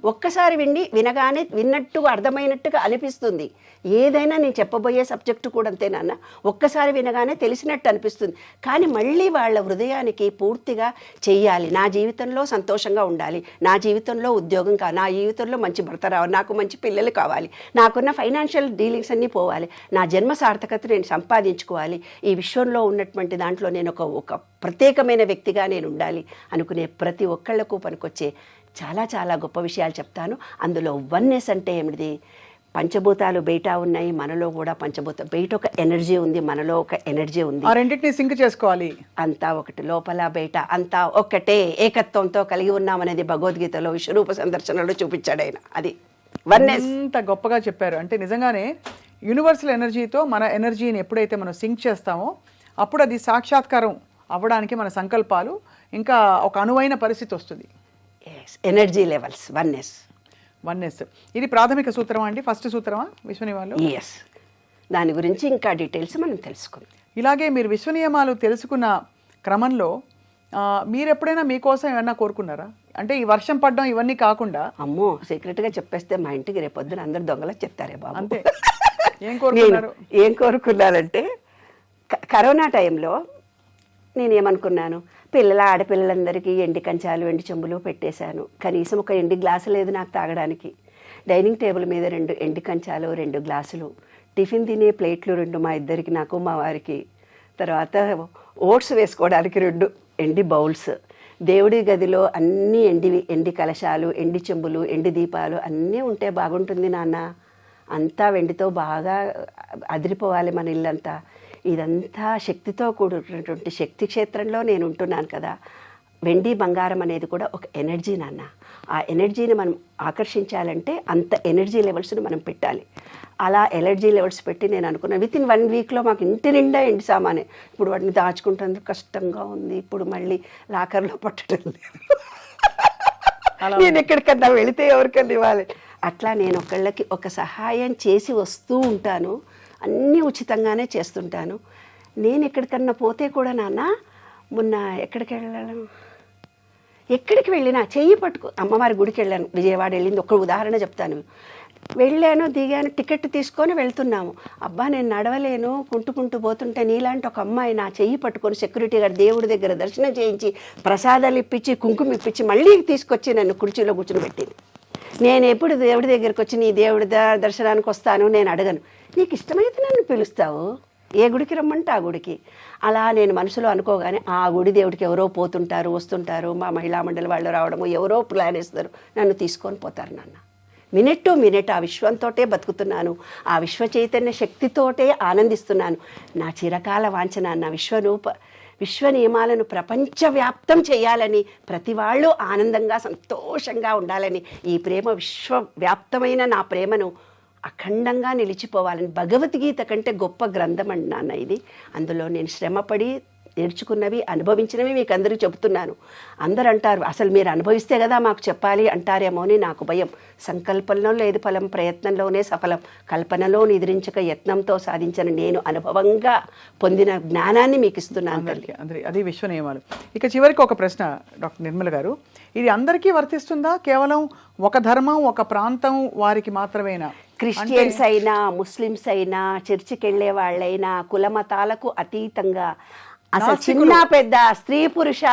ఒక్కసారి వినగానే విన్నట్టుగా అర్థమైనట్టుగా అనిపిస్తుంది. ఏదైనా నేను చెప్పబోయే సబ్జెక్టు కూడా అంతేనన్న, ఒక్కసారి వినగానే తెలిసినట్టు అనిపిస్తుంది. కానీ మళ్ళీ వాళ్ళ హృదయానికి పూర్తిగా చెయ్యాలి. నా జీవితంలో సంతోషంగా ఉండాలి, నా జీవితంలో ఉద్యోగం కావాలి, నా జీవితంలో మంచి భర్త రావాలి, నాకు మంచి పిల్లలు కావాలి, నాకున్న ఫైనాన్షియల్ డీలింగ్స్ అన్నీ పోవాలి, నా జన్మ సార్థకత నేను సంపాదించుకోవాలి, ఈ విశ్వంలో ఉన్నటువంటి దాంట్లో నేను ఒక ప్రత్యేకమైన వ్యక్తిగా నేను ఉండాలి అనుకునే ప్రతి ఒక్కళ్లకు పనికొచ్చే చాలా చాలా గొప్ప విషయాలు చెప్తాను. అందులో వన్నెస్ అంటే ఏమిటి, పంచభూతాలు బయట ఉన్నాయి, మనలో కూడా బయట ఒక ఎనర్జీ ఉంది, మనలో ఒక ఎనర్జీ ఉంది. ఆ రెండింటిని సింక్ చేసుకోవాలి. అంతా ఒకటి, లోపల బయట అంతా ఒకటే ఏకత్వంతో కలిగి ఉన్నామనేది భగవద్గీతలో విశ్వరూప సందర్శనలో చూపించాడు ఆయన. అది వన్నెస్. ఎంత గొప్పగా చెప్పారు. అంటే నిజంగానే యూనివర్సల్ ఎనర్జీతో మన ఎనర్జీని ఎప్పుడైతే మనం సింక్ చేస్తామో అప్పుడు అది సాక్షాత్కారం అవ్వడానికి మన సంకల్పాలు ఇంకా ఒక అనువైన పరిస్థితి వస్తుంది. Energy levels, oneness. ఇది ప్రాథమిక సూత్రమా అండి, ఫస్ట్ సూత్రమా విశ్వనియమాలు? ఎస్, దాని గురించి ఇంకా డీటెయిల్స్ మనం తెలుసుకుందాం. ఇలాగే మీరు విశ్వనియమాలు తెలుసుకున్న క్రమంలో మీరు ఎప్పుడైనా మీకోసం ఏమన్నా కోరుకున్నారా? అంటే ఈ వర్షం పడడం ఇవన్నీ కాకుండా. అమ్మో, సీక్రెట్గా చెప్పేస్తే మా ఇంటికి రేపొద్దున అందరు దొంగలా చెప్తారే బాబు. అంతే. ఏం కోరుకున్నానంటే కరోనా టైంలో నేనేమనుకున్నాను, ఆడపిల్లలందరికీ ఎండి కంచాలు ఎండి చెంబులు పెట్టేశాను. కనీసం ఒక ఎండి గ్లాసు లేదు నాకు తాగడానికి. డైనింగ్ టేబుల్ మీద 2 ఎండి కంచాలు 2 గ్లాసులు, టిఫిన్ తినే ప్లేట్లు 2 మా ఇద్దరికి, నాకు మా వారికి, తర్వాత ఓట్స్ వేసుకోవడానికి 2 ఎండి బౌల్స్, దేవుడి గదిలో అన్నీ ఎండి కలశాలు, ఎండి చెంబులు, ఎండి దీపాలు అన్నీ ఉంటే బాగుంటుంది నాన్న. అంతా వెండితో బాగా అదిరిపోవాలి మన ఇల్లంతా. ఇదంతా శక్తితో కూడుకున్నటువంటి శక్తి క్షేత్రంలో నేను ఉంటున్నాను కదా. వెండి బంగారం అనేది కూడా ఒక ఎనర్జీ నాన్న. ఆ ఎనర్జీని మనం ఆకర్షించాలంటే అంత ఎనర్జీ లెవెల్స్ని మనం పెట్టాలి. అలా ఎనర్జీ లెవెల్స్ పెట్టి నేను అనుకున్నాను విత్ ఇన్ 1 వీక్లో మాకు ఇంటి నిండా ఎండి సామానే. ఇప్పుడు వాటిని దాచుకుంటుంది కష్టంగా ఉంది. ఇప్పుడు మళ్ళీ లాకర్లో పట్టడం లేదు. నేను ఎక్కడికన్నా వెళితే ఎవరికన్నా ఇవ్వాలి. అట్లా నేను ఒకళ్ళకి ఒక సహాయం చేసి వస్తూ ఉంటాను. అన్నీ ఉచితంగానే చేస్తుంటాను. నేను ఎక్కడికన్నా పోతే కూడా నాన్న, మొన్న ఎక్కడికి వెళ్ళినా చెయ్యి పట్టుకో, అమ్మవారి గుడికి వెళ్ళాను, విజయవాడ వెళ్ళింది ఒక ఉదాహరణ చెప్తాను. వెళ్ళాను, దిగాను, టికెట్ తీసుకొని వెళ్తున్నాము. అబ్బా నేను నడవలేను, కుంటుకుంటూ పోతుంటే నీలాంటి ఒక అమ్మాయి నా చెయ్యి పట్టుకొని సెక్యూరిటీ గారు దేవుడి దగ్గర దర్శనం చేయించి ప్రసాదాలు ఇప్పించి కుంకుమ ఇప్పించి మళ్ళీ తీసుకొచ్చి నన్ను కుర్చీలో కూర్చుని పెట్టింది. నేను ఎప్పుడు దేవుడి దగ్గరికి వచ్చి నీ దేవుడి దర్శనానికి వస్తాను నేను అడగను. నీకు ఇష్టమైతే నన్ను పిలుస్తావు, ఏ గుడికి రమ్మంటే ఆ గుడికి. అలా నేను మనసులో అనుకోగానే ఆ గుడి దేవుడికి ఎవరో పోతుంటారు వస్తుంటారు, మా మహిళా మండలి వాళ్ళు రావడము, ఎవరో ప్లాన్ వేస్తారు, నన్ను తీసుకొని పోతారు నాన్న. మినిట్ టు మినిట్ ఆ విశ్వంతోటే బతుకుతున్నాను, ఆ విశ్వ చైతన్య శక్తితోటే ఆనందిస్తున్నాను. నా చిరకాల వాంఛ నాన్న విశ్వ నియమాలను ప్రపంచవ్యాప్తం చేయాలని, ప్రతి వాళ్ళు ఆనందంగా సంతోషంగా ఉండాలని, ఈ ప్రేమ విశ్వవ్యాప్తమైన నా ప్రేమను అఖండంగా నిలిచిపోవాలని. భగవద్గీత కంటే గొప్ప గ్రంథం అండి నాన్న ఇది. అందులో నేను శ్రమపడి నేర్చుకున్నవి అనుభవించినవి మీకు అందరికీ చెబుతున్నాను. అందరూ అంటారు అసలు మీరు అనుభవిస్తే కదా మాకు చెప్పాలి అంటారేమో అని నాకు భయం. సంకల్పంలో లేదు ఫలం, ప్రయత్నంలోనే సఫలం, కల్పనలో నిద్రించక యత్నంతో సాధించిన నేను అనుభవంగా పొందిన జ్ఞానాన్ని మీకు ఇస్తున్నాను తల్లి. అందరి అది విశ్వ నియమాలు. ఇక చివరికి ఒక ప్రశ్న డాక్టర్ నిర్మల గారు, ఇది అందరికీ వర్తిస్తుందా, కేవలం ఒక ధర్మం ఒక ప్రాంతం వారికి మాత్రమేనా? క్రిస్టియన్స్ అయినా, ముస్లిమ్స్ అయినా, చర్చికి వెళ్ళే వాళ్ళైనా, కుల మతాలకు అతీతంగా అసలు చిన్న పెద్ద స్త్రీ పురుష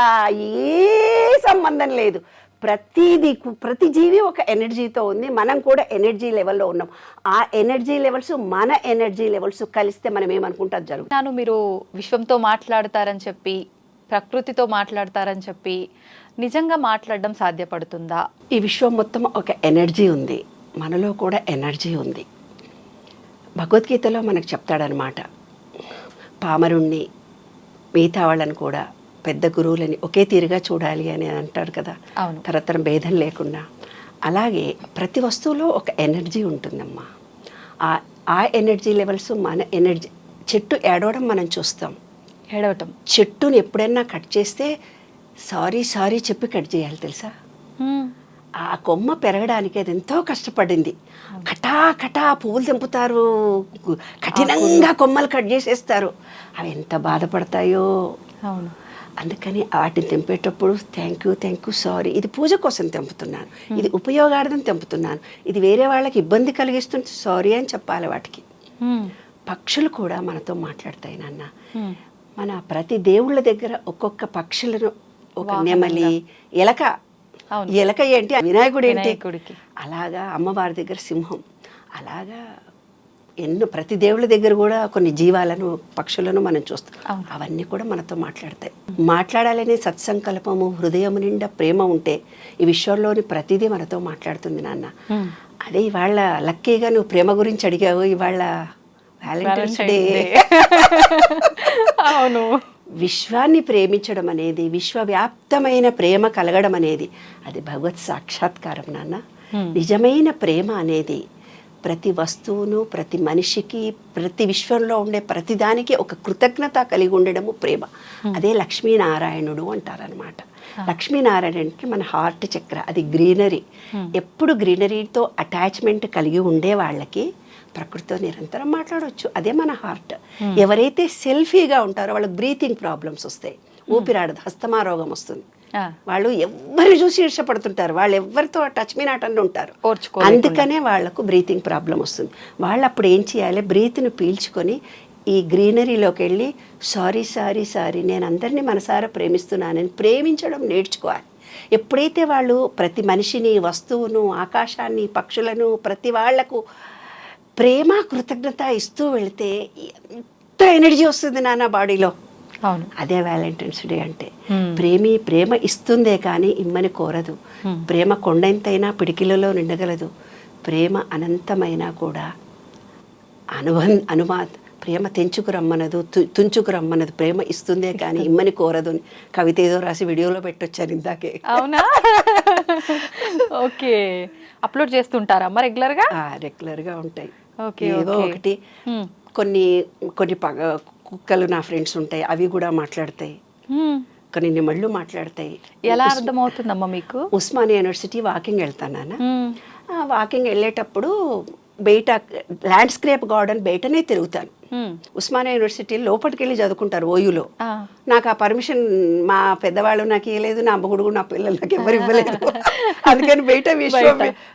ఏ సంబంధం లేదు. ప్రతి జీవి ఒక ఎనర్జీతో ఉంది. మనం కూడా ఎనర్జీ లెవెల్లో ఉన్నాం. ఆ ఎనర్జీ లెవెల్స్ మన ఎనర్జీ లెవెల్స్ కలిస్తే మనం ఏమనుకుంటాం జరుగుతుంది. మీరు విశ్వంతో మాట్లాడతారని చెప్పి, ప్రకృతితో మాట్లాడతారని చెప్పి, నిజంగా మాట్లాడడం సాధ్యపడుతుందా? ఈ విశ్వం మొత్తం ఒక ఎనర్జీ ఉంది, మనలో కూడా ఎనర్జీ ఉంది. భగవద్గీతలో మనకు చెప్తాడనమాట, పామరుణ్ణి మిగతా వాళ్ళని కూడా పెద్ద గురువులని ఒకే తీరుగా చూడాలి అని అంటాడు కదా, తరతరం భేదం లేకుండా. అలాగే ప్రతి వస్తువులో ఒక ఎనర్జీ ఉంటుందమ్మా. ఆ ఎనర్జీ లెవెల్స్ మన ఎనర్జీ. చెట్టు ఏడవడం మనం చూస్తాం, ఏడవటం. చెట్టుని ఎప్పుడైనా కట్ చేస్తే సారీ చెప్పి కట్ చేయాలి తెలుసా. ఆ కొమ్మ పెరగడానికి అది ఎంతో కష్టపడింది. కటా పువ్వులు తెంపుతారు, కఠినంగా కొమ్మలు కట్ చేసేస్తారు. అవి ఎంత బాధపడతాయో. అవును. అందుకని వాటిని తెంపేటప్పుడు థ్యాంక్ యూ సారీ, ఇది పూజ కోసం తెంపుతున్నాను, ఇది ఉపయోగార్థం తెంపుతున్నాను, ఇది వేరే వాళ్ళకి ఇబ్బంది కలిగిస్తుంది, సారీ అని చెప్పాలి వాటికి. పక్షులు కూడా మనతో మాట్లాడతాయి నాన్న. మన ప్రతి దేవుళ్ళ దగ్గర ఒక్కొక్క పక్షులను, ఒక నెమలి, ఎలక ఏంటి, వినాయకుడు ఏంటి, అలాగా అమ్మవారి దగ్గర సింహం, అలాగా ప్రతి దేవుళ్ళ దగ్గర కూడా కొన్ని జీవాలను, పక్షులను మనం చూస్తాం. అవన్నీ కూడా మనతో మాట్లాడతాయి. మాట్లాడాలనే సత్సంకల్పము, హృదయం నిండా ప్రేమ ఉంటే ఈ విశ్వంలోని ప్రతిదీ మనతో మాట్లాడుతుంది నాన్న. అదే ఇవాళ లక్కీగా నువ్వు ప్రేమ గురించి అడిగావు, ఇవాళ వ్యాలంటైన్స్ డే. అవును. విశ్వాన్ని ప్రేమించడం అనేది, విశ్వవ్యాప్తమైన ప్రేమ కలగడం అనేది అది భగవత్ సాక్షాత్కారం నాన్న. నిజమైన ప్రేమ అనేది ప్రతి వస్తువును, ప్రతి మనిషికి, ప్రతి విశ్వంలో ఉండే ప్రతిదానికి ఒక కృతజ్ఞత కలిగి ఉండడము ప్రేమ. అదే లక్ష్మీనారాయణుడు అంటారనమాట. లక్ష్మీనారాయణకి మన హార్ట్ చక్ర, అది గ్రీనరీ. ఎప్పుడు గ్రీనరీతో అటాచ్మెంట్ కలిగి ఉండే వాళ్ళకి ప్రకృతితో నిరంతరం మాట్లాడవచ్చు. అదే మన హార్ట్. ఎవరైతే సెల్ఫీగా ఉంటారో వాళ్ళకి బ్రీతింగ్ ప్రాబ్లమ్స్ వస్తాయి, ఊపిరాడదు, హస్తమారోగం వస్తుంది. వాళ్ళు ఎవరిని చూసి ఇష్టపడుతుంటారు, వాళ్ళు ఎవరితో టచ్ మీ నాట్ అని ఉంటారు. అందుకనే వాళ్లకు బ్రీతింగ్ ప్రాబ్లం వస్తుంది. వాళ్ళు అప్పుడు ఏం చేయాలి, బ్రీత్ని పీల్చుకొని ఈ గ్రీనరీలోకి వెళ్ళి సారీ నేను అందరినీ మనసారా ప్రేమిస్తున్నానని ప్రేమించడం నేర్చుకోవాలి. ఎప్పుడైతే వాళ్ళు ప్రతి మనిషిని, వస్తువును, ఆకాశాన్ని, పక్షులను, ప్రతి వాళ్లకు ప్రేమ, కృతజ్ఞత ఇస్తూ వెళితే ఎంత ఎనర్జీ వస్తుంది నాన్న బాడీలో. అదే వ్యాలంటైన్స్ డే అంటే. ప్రేమ ఇస్తుందే కానీ ఇమ్మని కోరదు. ప్రేమ కొండంతైనా పిడికిలలో నిండగలదు. ప్రేమ అనంతమైనా కూడా ప్రేమ తెంచుకు రమ్మనదు, తుంచుకు రమ్మనదు. ప్రేమ ఇస్తుందే కానీ ఇమ్మని కోరదు. కవిత ఏదో రాసి వీడియోలో పెట్టొచ్చారు ఇందాకే. అవునా? ఓకే. అప్లోడ్ చేస్తుంటారమ్మా రెగ్యులర్గా? రెగ్యులర్గా ఉంటాయి. ఏదో ఒకటి. కొన్ని కుక్కలు నా ఫ్రెండ్స్ ఉంటాయి, అవి కూడా మాట్లాడతాయి. కొన్ని నెమళ్ళు మాట్లాడతాయి. ఎలా అర్థమవుతుందమ్మా మీకు? ఉస్మానియా యూనివర్సిటీ వాకింగ్ వెళ్తాను. వాకింగ్ వెళ్ళేటప్పుడు బయట ల్యాండ్స్కేప్ గార్డెన్ బయటనే తిరుగుతాను. ఉస్మానియా యూనివర్సిటీ లోపలికి వెళ్ళి చదువుకుంటారు ఓయూలో. నాకు ఆ పర్మిషన్ మా పెద్దవాళ్ళు నాకు ఇవ్వలేదు, నా మొగుడు నా పిల్లలు నాకు ఎవరు ఇవ్వలేదు. అందుకని బయట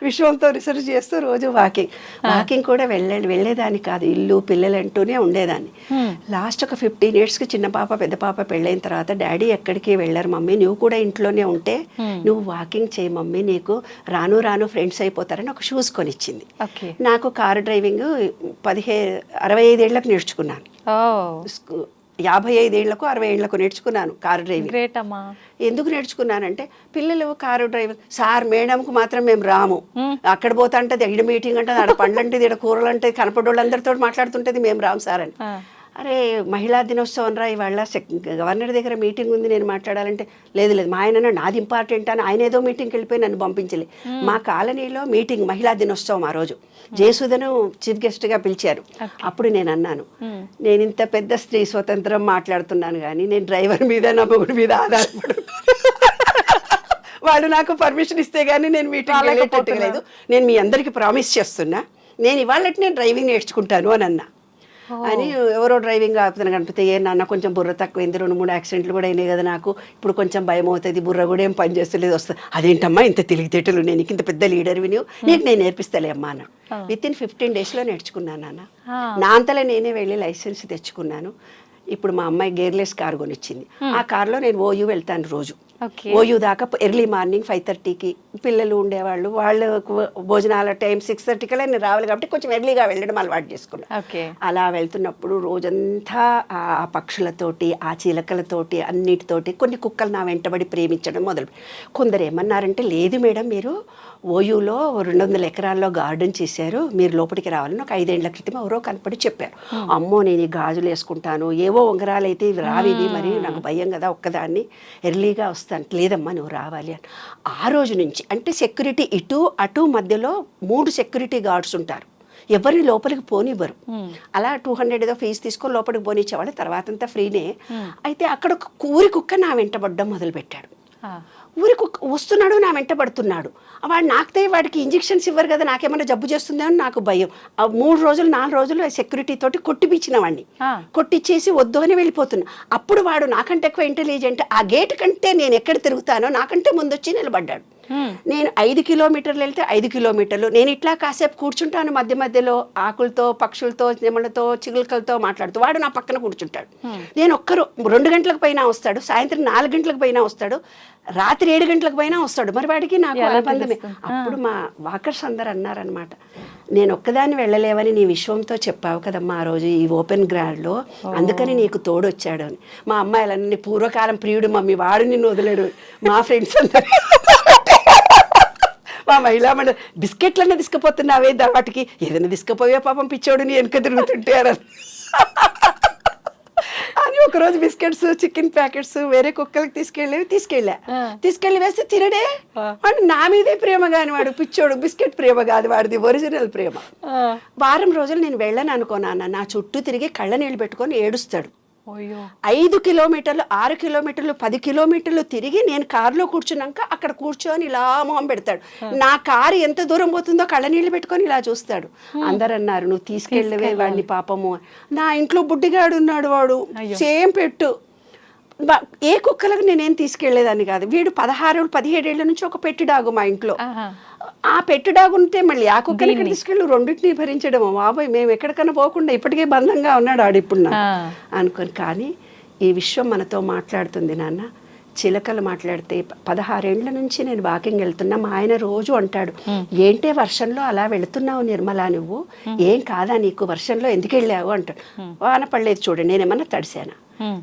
విశ్వంతో రీసెర్చ్ చేస్తూ రోజు వాకింగ్ కూడా వెళ్ళేదాన్ని కాదు, ఇల్లు పిల్లలు అంటూనే ఉండేదాన్ని. లాస్ట్ ఒక 15 yearsకి చిన్న పాప పెద్ద పాప పెళ్ళైన తర్వాత డాడీ ఎక్కడికి వెళ్ళారు మమ్మీ, నువ్వు కూడా ఇంట్లోనే ఉంటే నువ్వు వాకింగ్ చేయి మమ్మీ, నీకు రాను ఫ్రెండ్స్ అయిపోతారని ఒక షూస్ కొనిచ్చింది. నాకు కారు డ్రైవింగ్ 65 ఏళ్ళకు నేర్చుకున్నాను. 55 ఏళ్లకు 60 ఏళ్లకు నేర్చుకున్నాను కారు డ్రైవింగ్. ఎందుకు నేర్చుకున్నానంటే పిల్లలు కారు డ్రైవింగ్ సార్ మేడంకు మాత్రం మేము రాము, అక్కడ పోతా అంటే ఇడ మీటింగ్ అంటే ఆడ పండ్లు అంటే ఇడ కూరలు అంటే కనపడోళ్ళందరితో మాట్లాడుతుంటది, మేము రాము సార్ అని. అరే మహిళా దినోత్సవం రా ఇవాళ గవర్నర్ దగ్గర మీటింగ్ ఉంది, నేను మాట్లాడాలంటే లేదు లేదు మా ఆయన నాది ఇంపార్టెంట్ అని ఆయన ఏదో మీటింగ్కి వెళ్ళిపోయి నన్ను పంపించలే. మా కాలనీలో మీటింగ్ మహిళా దినోత్సవం ఆ రోజు జయసుధను చీఫ్ గెస్ట్గా పిలిచారు. అప్పుడు నేను అన్నాను, నేను ఇంత పెద్ద స్త్రీ స్వతంత్రం మాట్లాడుతున్నాను కానీ నేను డ్రైవర్ మీద నా మొగుడి మీద ఆధారపడు వాళ్ళు నాకు పర్మిషన్ ఇస్తే కానీ నేను మీటింగ్ వెళ్ళేటట్టు లేదు. నేను మీ అందరికీ ప్రామిస్ చేస్తున్నా, నేను ఇవాళ నేను డ్రైవింగ్ నేర్చుకుంటాను అని అన్నా. అని ఎవరో డ్రైవింగ్ ఆపుతాను కనిపితే ఏ నాన్న కొంచెం బుర్ర తక్కువైంది, 2-3 యాక్సిడెంట్లు కూడా అయినాయి కదా నాకు, ఇప్పుడు కొంచెం భయం అవుతుంది, బుర్ర కూడా ఏం పని చేస్తలేదు వస్తుంది. అదేంటమ్మా ఇంత తెలివితేటలు, నేను ఇంత పెద్ద లీడర్ విని నీకు నేను నేర్పిస్తలే అమ్మా అన్న. విత్ ఇన్ 15 daysలో నేర్చుకున్నాను నాన్న. నా అంతలో నేనే వెళ్ళి లైసెన్స్ తెచ్చుకున్నాను. ఇప్పుడు మా అమ్మాయి గేర్లెస్ కార్ కొనిచ్చింది. ఆ కార్లో నేను ఓయూ వెళ్తాను రోజు. ఓయూ దాకా ఎర్లీ మార్నింగ్ 5:30కి పిల్లలు ఉండేవాళ్ళు, వాళ్ళకు భోజనాల టైం 6:30 నేను రావాలి కాబట్టి కొంచెం ఎర్లీగా వెళ్ళడం అలవాటు చేసుకున్నాను. అలా వెళ్తున్నప్పుడు రోజంతా ఆ పక్షులతోటి ఆ చిలకలతోటి అన్నిటితోటి కొన్ని కుక్కలు నా వెంటబడి ప్రేమించడం మొదలు. కొందరు ఏమన్నారంటే లేదు మేడం మీరు ఓయూలో 200 ఎకరాల్లో గార్డెన్ చేశారు, మీరు లోపలికి రావాలని ఒక 5 ఏళ్ల క్రితం ఎవరో కనపడి చెప్పారు. అమ్మో నేను ఈ గాజులు వేసుకుంటాను, ఏవో ఉంగరాలు అయితే ఇవి రావివి, మరి నాకు భయం కదా ఒక్కదాన్ని ఎర్లీగా వస్తాను. లేదమ్మా నువ్వు రావాలి అని. ఆ రోజు నుంచి అంటే సెక్యూరిటీ ఇటు అటు మధ్యలో 3 సెక్యూరిటీ గార్డ్స్ ఉంటారు, ఎవరిని లోపలికి పోనివ్వరు. అలా 200 ఏదో ఫీజు తీసుకొని లోపలికి పోనిచ్చేవాళ్ళు, తర్వాత అంతా ఫ్రీనే. అయితే అక్కడ ఒక ఊరి కుక్క నా వెంటబడ్డం మొదలుపెట్టాడు. ఊరి కుక్క వస్తున్నాడు, నా వెంట పడుతున్నాడు. వాడు నాకుతే వాడికి ఇంజెక్షన్స్ ఇవ్వరు కదా, నాకేమైనా జబ్బు చేస్తుందో అని నాకు భయం. 3 రోజులు 4 రోజులు సెక్యూరిటీ తోటి కొట్టిపించిన వాడిని, కొట్టిచ్చేసి వద్దు అని వెళ్ళిపోతున్నా. అప్పుడు వాడు నాకంటే ఎక్కువ ఇంటెలిజెంట్, ఆ గేట్ కంటే నేను ఎక్కడ తిరుగుతానో నాకంటే ముందు వచ్చి నిలబడ్డాడు. నేను 5 కిలోమీటర్లు వెళ్తే 5 కిలోమీటర్లు నేను ఇట్లా కాసేపు కూర్చుంటాను, మధ్య మధ్యలో ఆకులతో పక్షులతో నెమలతో చిగులకలతో మాట్లాడుతూ వాడు నా పక్కన కూర్చుంటాడు. నేను 2 గంటలకు పైన వస్తాడు, సాయంత్రం 4 గంటలకు పైన వస్తాడు, రాత్రి 7 గంటలకు పైన వస్తాడు. మరి వాడికి నాకు అనుబంధమే. అప్పుడు మా వాకర్స్ అందరు అన్నారనమాట, నేను ఒక్కదాన్ని వెళ్ళలేవని నీ విశ్వంతో చెప్పావు కదమ్మా ఆ రోజు ఈ ఓపెన్ గ్రౌండ్లో, అందుకని నీకు తోడొచ్చాడు అని. మా అమ్మాయిలన్నీ పూర్వకాలం ప్రియుడు మమ్మీ, వాడు నిన్ను వదిలేడు. మా ఫ్రెండ్స్ అందరూ మా మహిళా మండలి బిస్కెట్లన్నా తీసుకుపోతున్నావే వాటికి, ఏదైనా తీసుకుపోయా పాపం పిచ్చోడు నీ వెనక తిరుగుతుంటారు అని. ఒకరోజు బిస్కెట్స్ చికెన్ ప్యాకెట్స్ వేరే కుక్కలకి తీసుకెళ్ళి వేస్తే తినడే, వాడు నా మీదే ప్రేమ కాని వాడు పిచ్చోడు, బిస్కెట్ ప్రేమ కాదు వాడిది ఒరిజినల్ ప్రేమ. వారం రోజులు నేను వెళ్ళను అనుకోనా, నా చుట్టూ తిరిగి కళ్ళ నీళ్ళు పెట్టుకొని ఏడుస్తాడు. 5 కిలోమీటర్లు 6 కిలోమీటర్లు 10 కిలోమీటర్లు తిరిగి నేను కారులో కూర్చున్నాక అక్కడ కూర్చొని ఇలా మొహం పెడతాడు. నా కారు ఎంత దూరం పోతుందో కళ్ళ నీళ్ళు పెట్టుకొని ఇలా చూస్తాడు. అందరు అన్నారు నువ్వు తీసుకెళ్ళవే వాడిని పాపము. నా ఇంట్లో బుడ్డిగాడు ఉన్నాడు, వాడు సేమ్ పెట్టు. ఏ కుక్కలకు నేనేం తీసుకెళ్లేదాన్ని కాదు. వీడు 16-17 ఏళ్ల నుంచి ఒక పెట్టి డాగు మా ఇంట్లో. ఆ పెట్టి డాగు ఉంటే మళ్ళీ ఆ కుక్కని ఇక్కడ తీసుకెళ్ళి రెండింటిని భరించడము. బాబాయ్ మేము ఎక్కడికన్నా పోకుండా ఇప్పటికే బంధంగా ఉన్నాడు ఆడిప్పుడు అనుకోని. కానీ ఈ విశ్వం మనతో మాట్లాడుతుంది నాన్న. చిలకలు మాట్లాడితే 16 ఏళ్ల నుంచి నేను వాకింగ్ వెళ్తున్నా. మా ఆయన రోజు అంటాడు, ఏంటే వర్షంలో అలా వెళుతున్నావు నిర్మలా, నువ్వు ఏం కాదా నీకు, వర్షంలో ఎందుకు వెళ్ళావు అంటాడు. వాన పడలేదు చూడండి, నేనేమన్నా తడిసానా?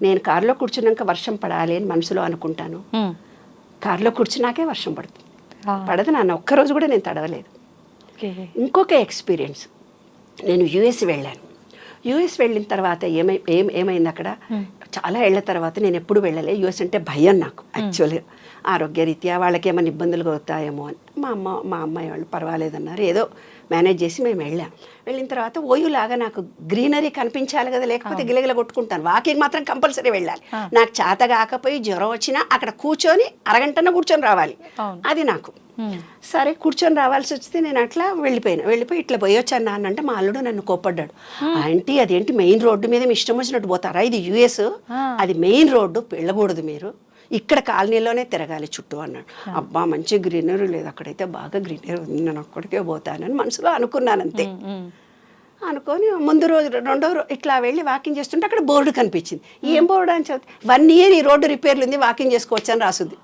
నేను కారులో కూర్చున్నాక వర్షం పడాలి అని మనసులో అనుకుంటాను, కారులో కూర్చున్నాకే వర్షం పడుతుంది. పడదు నాన్న, ఒక్కరోజు కూడా నేను తడవలేదు. ఇంకొక ఎక్స్పీరియన్స్, నేను యుఎస్ వెళ్ళాను. యుఎస్ వెళ్ళిన తర్వాత ఏమైంది అక్కడ, చాలా ఏళ్ల తర్వాత, నేను ఎప్పుడు వెళ్ళలే యుఎస్ అంటే భయం నాకు యాక్చువల్గా, ఆరోగ్యరీత్యా వాళ్ళకి ఏమైనా ఇబ్బందులు అవుతాయేమో అని. మా అమ్మాయి వాళ్ళు పర్వాలేదన్నారు, ఏదో మేనేజ్ చేసి మేము వెళ్ళాం. వెళ్ళిన తర్వాత ఓయూలాగా నాకు గ్రీనరీ కనిపించాలి కదా, లేకపోతే గిలగిల కొట్టుకుంటాను. వాకింగ్ మాత్రం కంపల్సరీ వెళ్ళాలి. నాకు చేత కాకపోయి జ్వరం వచ్చినా అక్కడ కూర్చొని అరగంటన కూర్చొని రావాలి, అది నాకు. సరే కూర్చొని రావాల్సి వస్తే నేను అట్లా వెళ్ళిపోయి ఇట్లా పోయొచ్చాను నాన్న అంటే మా అల్లుడు నన్ను కోప్పడ్డాడు. ఆంటీ అదేంటి మెయిన్ రోడ్డు మీద మీ ఇష్టం వచ్చినట్టు పోతారా, ఇది యుఎస్, అది మెయిన్ రోడ్డు, వెళ్ళకూడదు మీరు, ఇక్కడ కాలనీలోనే తిరగాలి చుట్టూ అన్నాడు. అబ్బా మంచి గ్రీనరీ లేదు, అక్కడైతే బాగా గ్రీనరీ ఉంది, నేను అక్కడికే పోతానని మనసులో అనుకున్నాను అంతే. అనుకొని ముందు రోజు 2వ రోజు ఇట్లా వెళ్ళి వాకింగ్ చేస్తుంటే అక్కడ బోర్డు కనిపించింది. ఏం బోర్డు అని చదివి 1 year ఈ రోడ్డు రిపేర్లు ఉంది, వాకింగ్ చేసుకోవచ్చు అని రాసుంది.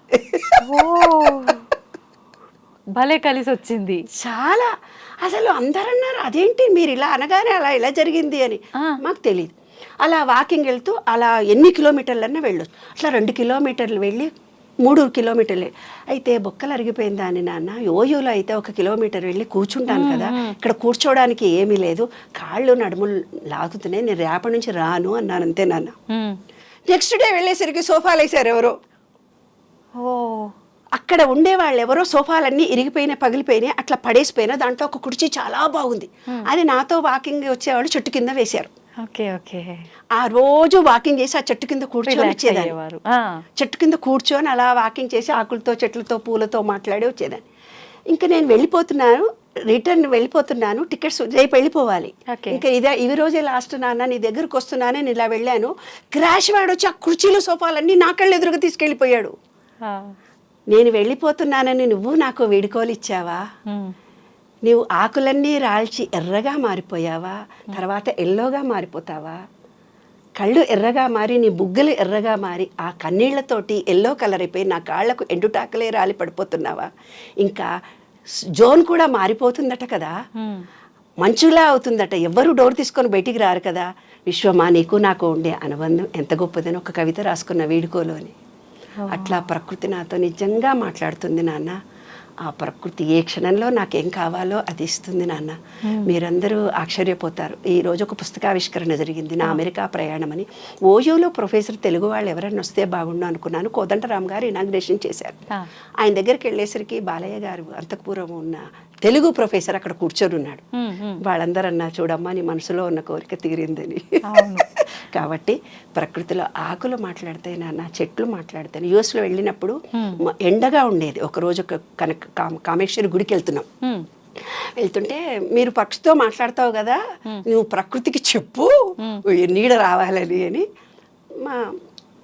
భలే కలిసి వచ్చింది చాలా. అసలు అందరు అన్నారు అదేంటి మీరు ఇలా అనగానే అలా ఇలా జరిగింది అని. మాకు తెలియదు. అలా వాకింగ్ వెళ్తూ అలా ఎన్ని కిలోమీటర్లన్నా వెళ్ళొచ్చు. అట్లా 2 కిలోమీటర్లు వెళ్ళి 3 కిలోమీటర్లే. అయితే బొక్కలు అరిగిపోయిందా అని నాన్న, ఓయూలో అయితే 1 కిలోమీటర్ వెళ్ళి కూర్చుంటాను కదా, ఇక్కడ కూర్చోవడానికి ఏమీ లేదు, కాళ్ళు నడుములు లాగుతున్నాయి, నేను రేపటి నుంచి రాను అన్నాను, అంతే నాన్న. నెక్స్ట్ డే వెళ్ళేసరికి సోఫాలు వేసారు ఎవరో. ఓ అక్కడ ఉండేవాళ్ళు ఎవరో సోఫాలన్నీ ఇరిగిపోయినా పగిలిపోయినాయి, అట్లా పడేసిపోయినా, దాంట్లో ఒక కుర్చీ చాలా బాగుంది, అది నాతో వాకింగ్ వచ్చేవాళ్ళు చెట్టు కింద వేశారు. Okay okay. ఆ రోజు వాకింగ్ చేసి ఆ చెట్టు కింద కూర్చొని వచ్చేదాన్ని. అయ్యేవారు. చెట్టు కింద కూర్చొని అలా వాకింగ్ చేసి ఆకులతో చెట్లతో పూలతో మాట్లాడి వచ్చేదాన్ని. ఇంకా నేను వెళ్ళిపోతున్నాను, రిటర్న్ వెళ్ళిపోతున్నాను, టికెట్స్ రేపు వెళ్ళిపోవాలి, ఇంకా ఈ రోజే లాస్ట్ నాన్న, నీ దగ్గరకు వస్తున్నానే, నేను ఇలా వెళ్ళాను, క్రాష్ వాడు వచ్చి ఆ కుర్చీలు సోఫాలన్నీ నా కళ్ళు ఎదురుగా తీసుకెళ్ళిపోయాడు. నేను వెళ్ళిపోతున్నానని నువ్వు నాకు వీడుకోలు ఇచ్చావా, నీవు ఆకులన్నీ రాల్చి ఎర్రగా మారిపోయావా, తర్వాత ఎల్లోగా మారిపోతావా, కళ్ళు ఎర్రగా మారి నీ బుగ్గలు ఎర్రగా మారి ఆ కన్నీళ్లతోటి ఎల్లో కలర్ అయిపోయి నా కాళ్లకు ఎండుటాకలే రాలి పడిపోతున్నావా, ఇంకా జోన్ కూడా మారిపోతుందట కదా, మంచులా అవుతుందట, ఎవ్వరూ డోర్ తీసుకొని బయటికి రారు కదా, విశ్వమా నీకు నాకు ఉండే అనుబంధం ఎంత గొప్పదని ఒక కవిత రాసుకున్న వీడుకోలు అని. అట్లా ప్రకృతి నాతో నిజంగా మాట్లాడుతుంది నాన్న. ఆ ప్రకృతి ఏ క్షణంలో నాకేం కావాలో అది ఇస్తుంది నాన్న. మీరందరూ ఆశ్చర్యపోతారు. ఈరోజు ఒక పుస్తకావిష్కరణ జరిగింది, నా అమెరికా ప్రయాణం అని. ఓయూలో ప్రొఫెసర్ తెలుగు వాళ్ళు ఎవరైనా వస్తే బాగుండు అనుకున్నాను. కోదండరామ్ గారు ఇనాగ్రేషన్ చేశారు. ఆయన దగ్గరికి వెళ్ళేసరికి బాలయ్య గారు అంతఃపురం ఉన్న తెలుగు ప్రొఫెసర్ అక్కడ కూర్చొని ఉన్నాడు. వాళ్ళందరూ అన్నా, చూడమ్మా నీ మనసులో ఉన్న కోరిక తీరిందని. కాబట్టి ప్రకృతిలో ఆకులు మాట్లాడతాయి నాన్న, చెట్లు మాట్లాడతాయి. యూఎస్లో వెళ్ళినప్పుడు ఎండగా ఉండేది. ఒకరోజు కామేశ్వరి గుడికి వెళ్తున్నాం, వెళ్తుంటే మీరు పక్షితో మాట్లాడతావు కదా, నువ్వు ప్రకృతికి చెప్పు నీడ రావాలని అని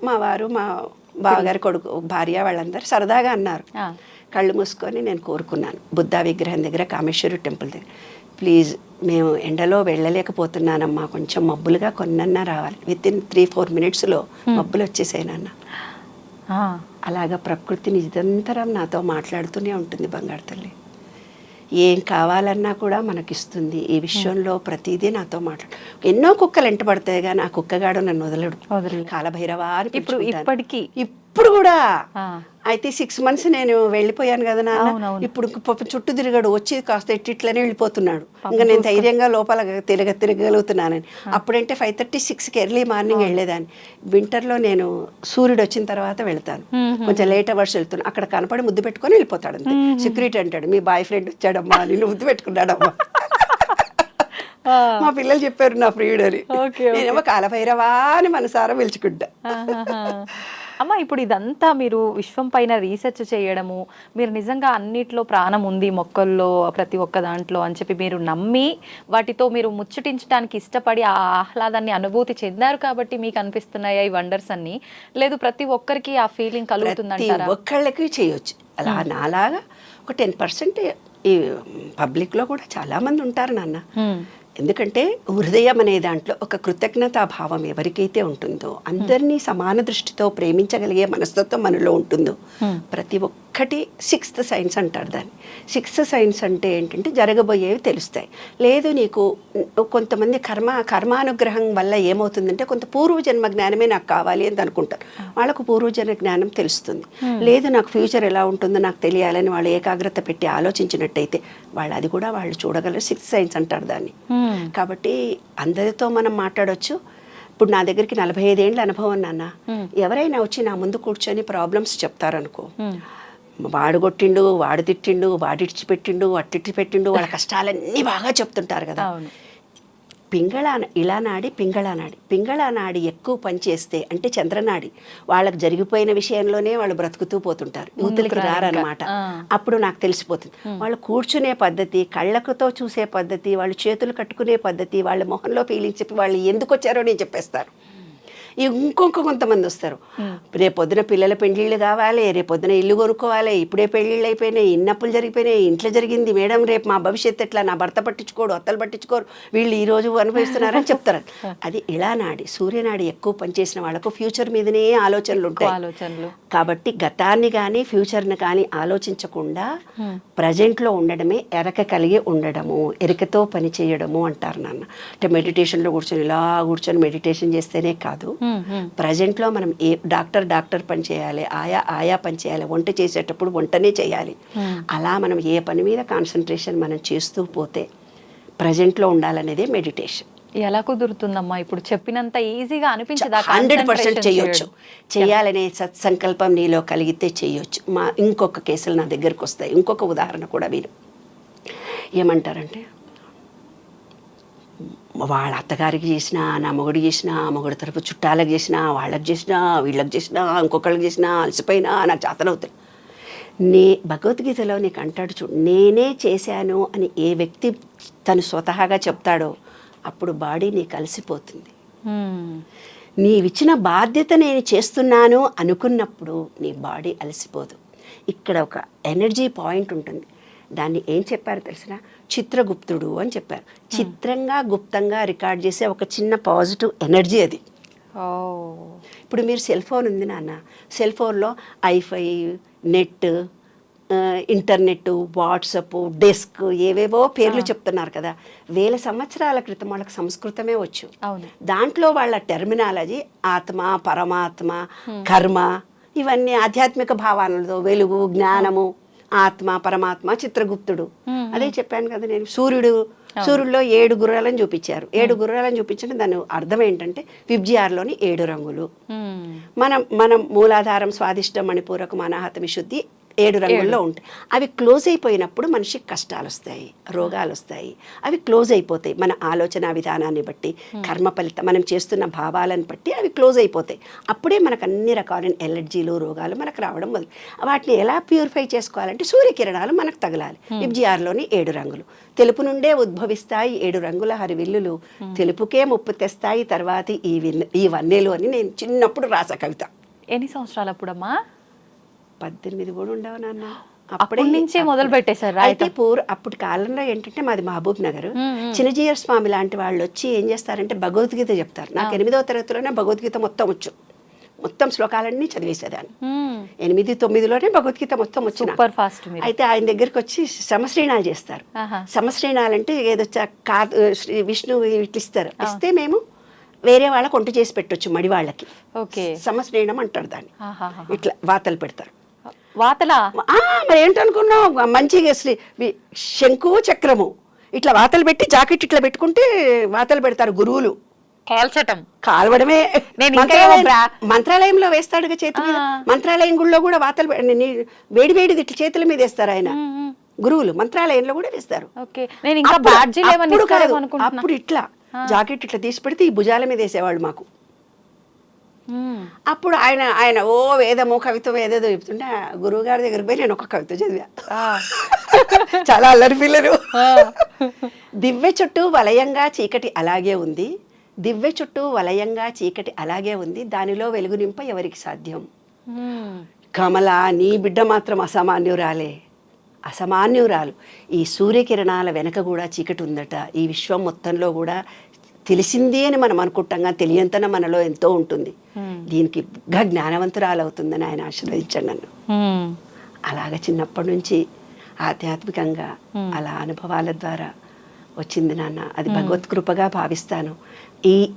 మా వారు, మా బావగారి కొడుకు, భార్య వాళ్ళందరూ సరదాగా అన్నారు. కళ్ళు మూసుకొని నేను కోరుకున్నాను, బుద్ధ విగ్రహం దగ్గర, కామేశ్వరి టెంపుల్ దగ్గర, ప్లీజ్ మేము ఎండలో వెళ్ళలేకపోతున్నానమ్మా, కొంచెం మబ్బులుగా కొన్నన్నా రావాలి. విత్ ఇన్ 3-4 మినిట్స్లో మబ్బులు వచ్చేసాయి నాన్న. అలాగా ప్రకృతి నిరంతరం నాతో మాట్లాడుతూనే ఉంటుంది బంగారు తల్లి. ఏం కావాలన్నా కూడా మనకిస్తుంది. ఈ విశ్వంలో ప్రతిదీ నాతో మాట్లాడు. ఎన్నో కుక్కలు ఎంట పడతాయి కానీ ఆ కుక్కగాడు నన్ను వదలడు. కాలభైరవా అని ఇప్పటికీ ఇప్పుడు కూడా. అయితే 6 months నేను వెళ్ళిపోయాను కదా నాన్న, ఇప్పుడు చుట్టూ తిరగడు, వచ్చి కాస్త ఇట్లనే వెళ్ళిపోతున్నాడు. ఇంకా నేను ధైర్యంగా లోపల తిరగలుగుతున్నానని. అప్పుడంటే 5:30-6కి ఎర్లీ మార్నింగ్ వెళ్ళేదాన్ని. వింటర్లో నేను సూర్యుడు వచ్చిన తర్వాత వెళ్తాను, కొంచెం లేట్ అవర్స్ వెళ్తున్నాను. అక్కడ కనపడి ముద్దు పెట్టుకొని వెళ్ళిపోతాడు అంతే. సెక్యూరిటీ అంటాడు, మీ బాయ్ ఫ్రెండ్ వచ్చాడమ్మా, నిన్ను ముద్దు పెట్టుకున్నాడమ్మా. మా పిల్లలు చెప్పారు నా ప్రియుడు అని. నేనేమో కాలభైరవా అని మనసారా పిలుచుకుంటా. అమ్మ, ఇప్పుడు ఇదంతా మీరు విశ్వం పైన రీసెర్చ్ చేయడము, మీరు నిజంగా అన్నిట్లో ప్రాణం ఉంది మొక్కల్లో, ప్రతి ఒక్క దాంట్లో అని చెప్పి మీరు నమ్మి వాటితో మీరు ముచ్చటించడానికి ఇష్టపడి ఆ ఆహ్లాదాన్ని అనుభూతి చెందారు కాబట్టి మీకు అనిపిస్తున్నాయా ఈ వండర్స్ అన్ని? లేదు ప్రతి ఒక్కరికి ఆ ఫీలింగ్ కలుగుతుందంటారా? ఒక్కళ్ళకి చేయొచ్చు అలా. నాలాగా ఒక 10% ఈ పబ్లిక్లో కూడా చాలామంది ఉంటారు నాన్న. ఎందుకంటే హృదయం అనే దాంట్లో ఒక కృతజ్ఞతా భావం ఎవరికైతే ఉంటుందో, అందరినీ సమాన దృష్టితో ప్రేమించగలిగే మనస్తత్వం మనలో ఉంటుందో, ప్రతి ఒక్కటి 6th సైన్స్ అంటారు దాన్ని. 6th సైన్స్ అంటే ఏంటంటే జరగబోయేవి తెలుస్తాయి. లేదు నీకు కొంతమంది కర్మానుగ్రహం వల్ల ఏమవుతుందంటే కొంత పూర్వజన్మ జ్ఞానమే నాకు కావాలి అని అనుకుంటారు. వాళ్ళకు పూర్వజన్మ జ్ఞానం తెలుస్తుంది. లేదు నాకు ఫ్యూచర్ ఎలా ఉంటుందో నాకు తెలియాలని వాళ్ళు ఏకాగ్రత పెట్టి ఆలోచించినట్టయితే వాళ్ళు అది కూడా వాళ్ళు చూడగలరు. 6th సైన్స్ అంటారు దాన్ని. కాబట్టి అందరితో మనం మాట్లాడవచ్చు. ఇప్పుడు నా దగ్గరికి 45 ఏళ్ళ అనుభవం నాన్న. ఎవరైనా వచ్చి నా ముందు కూర్చొని ప్రాబ్లమ్స్ చెప్తారనుకో, వాడు కొట్టిండు, వాడు తిట్టిండు, వాడు ఇడిచిపెట్టిండు, అట్టిట్టి పెట్టిండు, వాళ్ళ కష్టాలన్నీ బాగా చెప్తుంటారు కదా. పింగళానాడి ఎక్కువ పనిచేస్తే అంటే చంద్రనాడి, వాళ్ళకి జరిగిపోయిన విషయంలోనే వాళ్ళు బ్రతుకుతూ పోతుంటారు, యూతులకి రారనమాట. అప్పుడు నాకు తెలిసిపోతుంది వాళ్ళు కూర్చునే పద్ధతి, కళ్ళకుతో చూసే పద్ధతి, వాళ్ళు చేతులు కట్టుకునే పద్ధతి, వాళ్ళ మొహంలో ఫీలింగ్స్ చెప్పి వాళ్ళు ఎందుకు వచ్చారో నేను చెప్పేస్తాను. కొంతమంది వస్తారు, రేపొద్దున పిల్లల పెళ్ళిళ్ళు కావాలి, రేపొద్దున ఇల్లు కొనుక్కోవాలి, ఇప్పుడే పెళ్ళిళ్ళు అయిపోయినాయి, ఇన్నప్పులు జరిగిపోయినాయి, ఇంట్లో జరిగింది మేడం, రేపు మా భవిష్యత్తు ఎట్లా, నా భర్త పట్టించుకోడు, అత్తలు పట్టించుకోరు, వీళ్ళు ఈ రోజు అనుభవిస్తున్నారని చెప్తారు. అది ఇళానాడి, సూర్యనాడి ఎక్కువ పనిచేసిన వాళ్ళకు ఫ్యూచర్ మీదనే ఆలోచనలు ఉంటాయి. కాబట్టి గతాన్ని కానీ ఫ్యూచర్ని కానీ ఆలోచించకుండా ప్రజెంట్లో ఉండడమే ఎరక కలిగి ఉండడము, ఎరికతో పని చేయడము అంటారు నాన్న. అంటే మెడిటేషన్లో కూర్చొని ఇలా కూర్చొని మెడిటేషన్ చేస్తేనే కాదు, ప్రజెంట్లో మనం డాక్టర్ పని చేయాలి, ఆయా పని చేయాలి, వంట చేసేటప్పుడు వంటనే చేయాలి. అలా మనం ఏ పని మీద కాన్సన్ట్రేషన్ మనం చేస్తూ పోతే ప్రజెంట్లో ఉండాలనేదే మెడిటేషన్. ఎలా కుదురుతుందమ్మా ఇప్పుడు చెప్పినంత ఈజీగా అనిపించదా? 100% చేయొచ్చు. చేయాలనే సత్సంకల్పం నీలో కలిగితే చేయొచ్చు. ఇంకొక కేసులు నా దగ్గరకు వస్తాయి. ఇంకొక ఉదాహరణ కూడా మీరు ఏమంటారంటే, వాళ్ళ అత్తగారికి చేసినా, నా మొగుడికి చేసినా, మొగుడి తరపు చుట్టాలకు చేసినా, వాళ్ళకి చేసినా, వీళ్ళకి చేసినా, ఇంకొకళ్ళకి చేసినా, అలసిపోయినా నాకు చేతనవుతుంది. భగవద్గీతలో నీకు అంటాడు చూడు, నేనే చేశాను అని ఏ వ్యక్తి తను స్వతహాగా చెప్తాడో అప్పుడు బాడీ నీకు అలసిపోతుంది. నీవిచ్చిన బాధ్యత నేను చేస్తున్నాను అనుకున్నప్పుడు నీ బాడీ అలసిపోదు. ఇక్కడ ఒక ఎనర్జీ పాయింట్ ఉంటుంది. దాన్ని ఏం చెప్పారు తెలిసిన, చిత్రగుప్తుడు అని చెప్పారు. చిత్రంగా గుప్తంగా రికార్డ్ చేసే ఒక చిన్న పాజిటివ్ ఎనర్జీ అది. ఇప్పుడు మీరు సెల్ ఫోన్ ఉంది నాన్న, సెల్ ఫోన్లో ఐఫై, నెట్, ఇంటర్నెట్, వాట్సప్, డెస్క్, ఏవేవో పేర్లు చెప్తున్నారు కదా. 1000 సంవత్సరాల క్రితం వాళ్ళకి సంస్కృతమే వచ్చు. దాంట్లో వాళ్ళ టెర్మినాలజీ ఆత్మ, పరమాత్మ, కర్మ, ఇవన్నీ ఆధ్యాత్మిక భావాలతో వెలుగు, జ్ఞానము, ఆత్మ, పరమాత్మ, చిత్రగుప్తుడు. అదే చెప్పాను కదా నేను. సూర్యుడిలో 7 గుర్రాలను చూపించారు. 7 గుర్రాలను చూపించడం దాని అర్థం ఏంటంటే విబ్జిఆర్లోని 7 రంగులు. మనం మూలాధారం, స్వాదిష్టం, మణిపూరకం, అనాహత, విశుద్ధి 7 రంగుల్లో ఉంటాయి. అవి క్లోజ్ అయిపోయినప్పుడు మనిషికి కష్టాలు వస్తాయి, రోగాలు వస్తాయి. అవి క్లోజ్ అయిపోతాయి. మన ఆలోచన విధానాన్ని బట్టి, కర్మ ఫలితం, మనం చేస్తున్న భావాలను బట్టి అవి క్లోజ్ అయిపోతాయి. అప్పుడే మనకు అన్ని రకాలైన ఎలర్జీలు, రోగాలు మనకు రావడం మొదలు. వాటిని ఎలా ప్యూరిఫై చేసుకోవాలంటే సూర్యకిరణాలు మనకు తగలాలి. విబ్జిఆర్లోని 7 రంగులు. తెలుపు నుండే ఉద్భవిస్తాయి 7 రంగుల హరివిల్లులు, తెలుపుకే ముప్పు తెస్తాయి తర్వాతి ఈ వన్నెలు అని నేను చిన్నప్పుడు రాసా కవిత. ఎన్ని సంవత్సరాలు అప్పుడమ్మా? 18 కూడా ఉండవు నాన్న. అప్పటి నుంచే మొదలు పెట్టేశారు. అయితే అప్పటి కాలంలో ఏంటంటే మాది మహబూబ్ నగర్. చిన్నజీయర్ స్వామి లాంటి వాళ్ళు వచ్చి ఏం చేస్తారంటే భగవద్గీత చెప్తారు. నాకు 8వ తరగతిలోనే భగవద్గీత మొత్తం వచ్చు. మొత్తం శ్లోకాలన్నీ చదివేసేదాన్ని. 8, 9లోనే భగవద్గీత మొత్తం వచ్చు. Super fast. అయితే ఆయన దగ్గరికి వచ్చి సమశ్రీణాలు చేస్తారు. సమశ్రీణాలు అంటే ఏదో విష్ణు ఇట్లా ఇస్తారు. ఇస్తే మేము వేరే వాళ్ళకి వంట చేసి పెట్టొచ్చు, మడి వాళ్ళకి. సమశ్రీణం అంటారు దాన్ని. ఇట్లా వాతలు పెడతారు. వాతలా? మరి ఏంటనుకున్నావు, మంచిగా శంకు చక్రము ఇట్లా వాతలు పెట్టి జాకెట్ ఇట్లా పెట్టుకుంటే వాతలు పెడతారు గురువులు. కాల్వడమే. మంత్రాలయంలో వేస్తాడుగా చేతి మీద. మంత్రాలయం గుళ్ళో కూడా వాతలు వేడి వేడిది ఇట్లా చేతుల మీద వేస్తారు ఆయన గురువులు. మంత్రాలయంలో కూడా వేస్తారు. అప్పుడు ఇట్లా జాకెట్ ఇట్లా తీసి పెడితే ఈ భుజాల మీద వేసేవాళ్ళు మాకు. అప్పుడు ఆయన ఓ వేదము కవిత్వం ఏదేదో చెప్తుంటే గురువు గారి దగ్గరికి పోయి నేను ఒక కవిత చదివా. చాలా అల్లరి పిల్లలు. దివ్య చుట్టూ వలయంగా చీకటి అలాగే ఉంది, దివ్య చుట్టూ వలయంగా చీకటి అలాగే ఉంది, దానిలో వెలుగు నింప ఎవరికి సాధ్యం. కమల, నీ బిడ్డ మాత్రం అసామాన్యురాలు. ఈ సూర్యకిరణాల వెనక కూడా చీకటి ఉందట. ఈ విశ్వం మొత్తంలో కూడా తెలిసింది అని మనం అనుకుంటాం, కానీ తెలియంతన మనలో ఎంతో ఉంటుంది. దీనికి జ్ఞానవంతురాలు అవుతుందని ఆయన ఆశీర్వదించాడు నన్ను. అలాగ చిన్నప్పటి నుంచి ఆధ్యాత్మికంగా అలా అనుభవాల ద్వారా వచ్చింది నాన్న. అది భగవత్ కృపగా భావిస్తాను.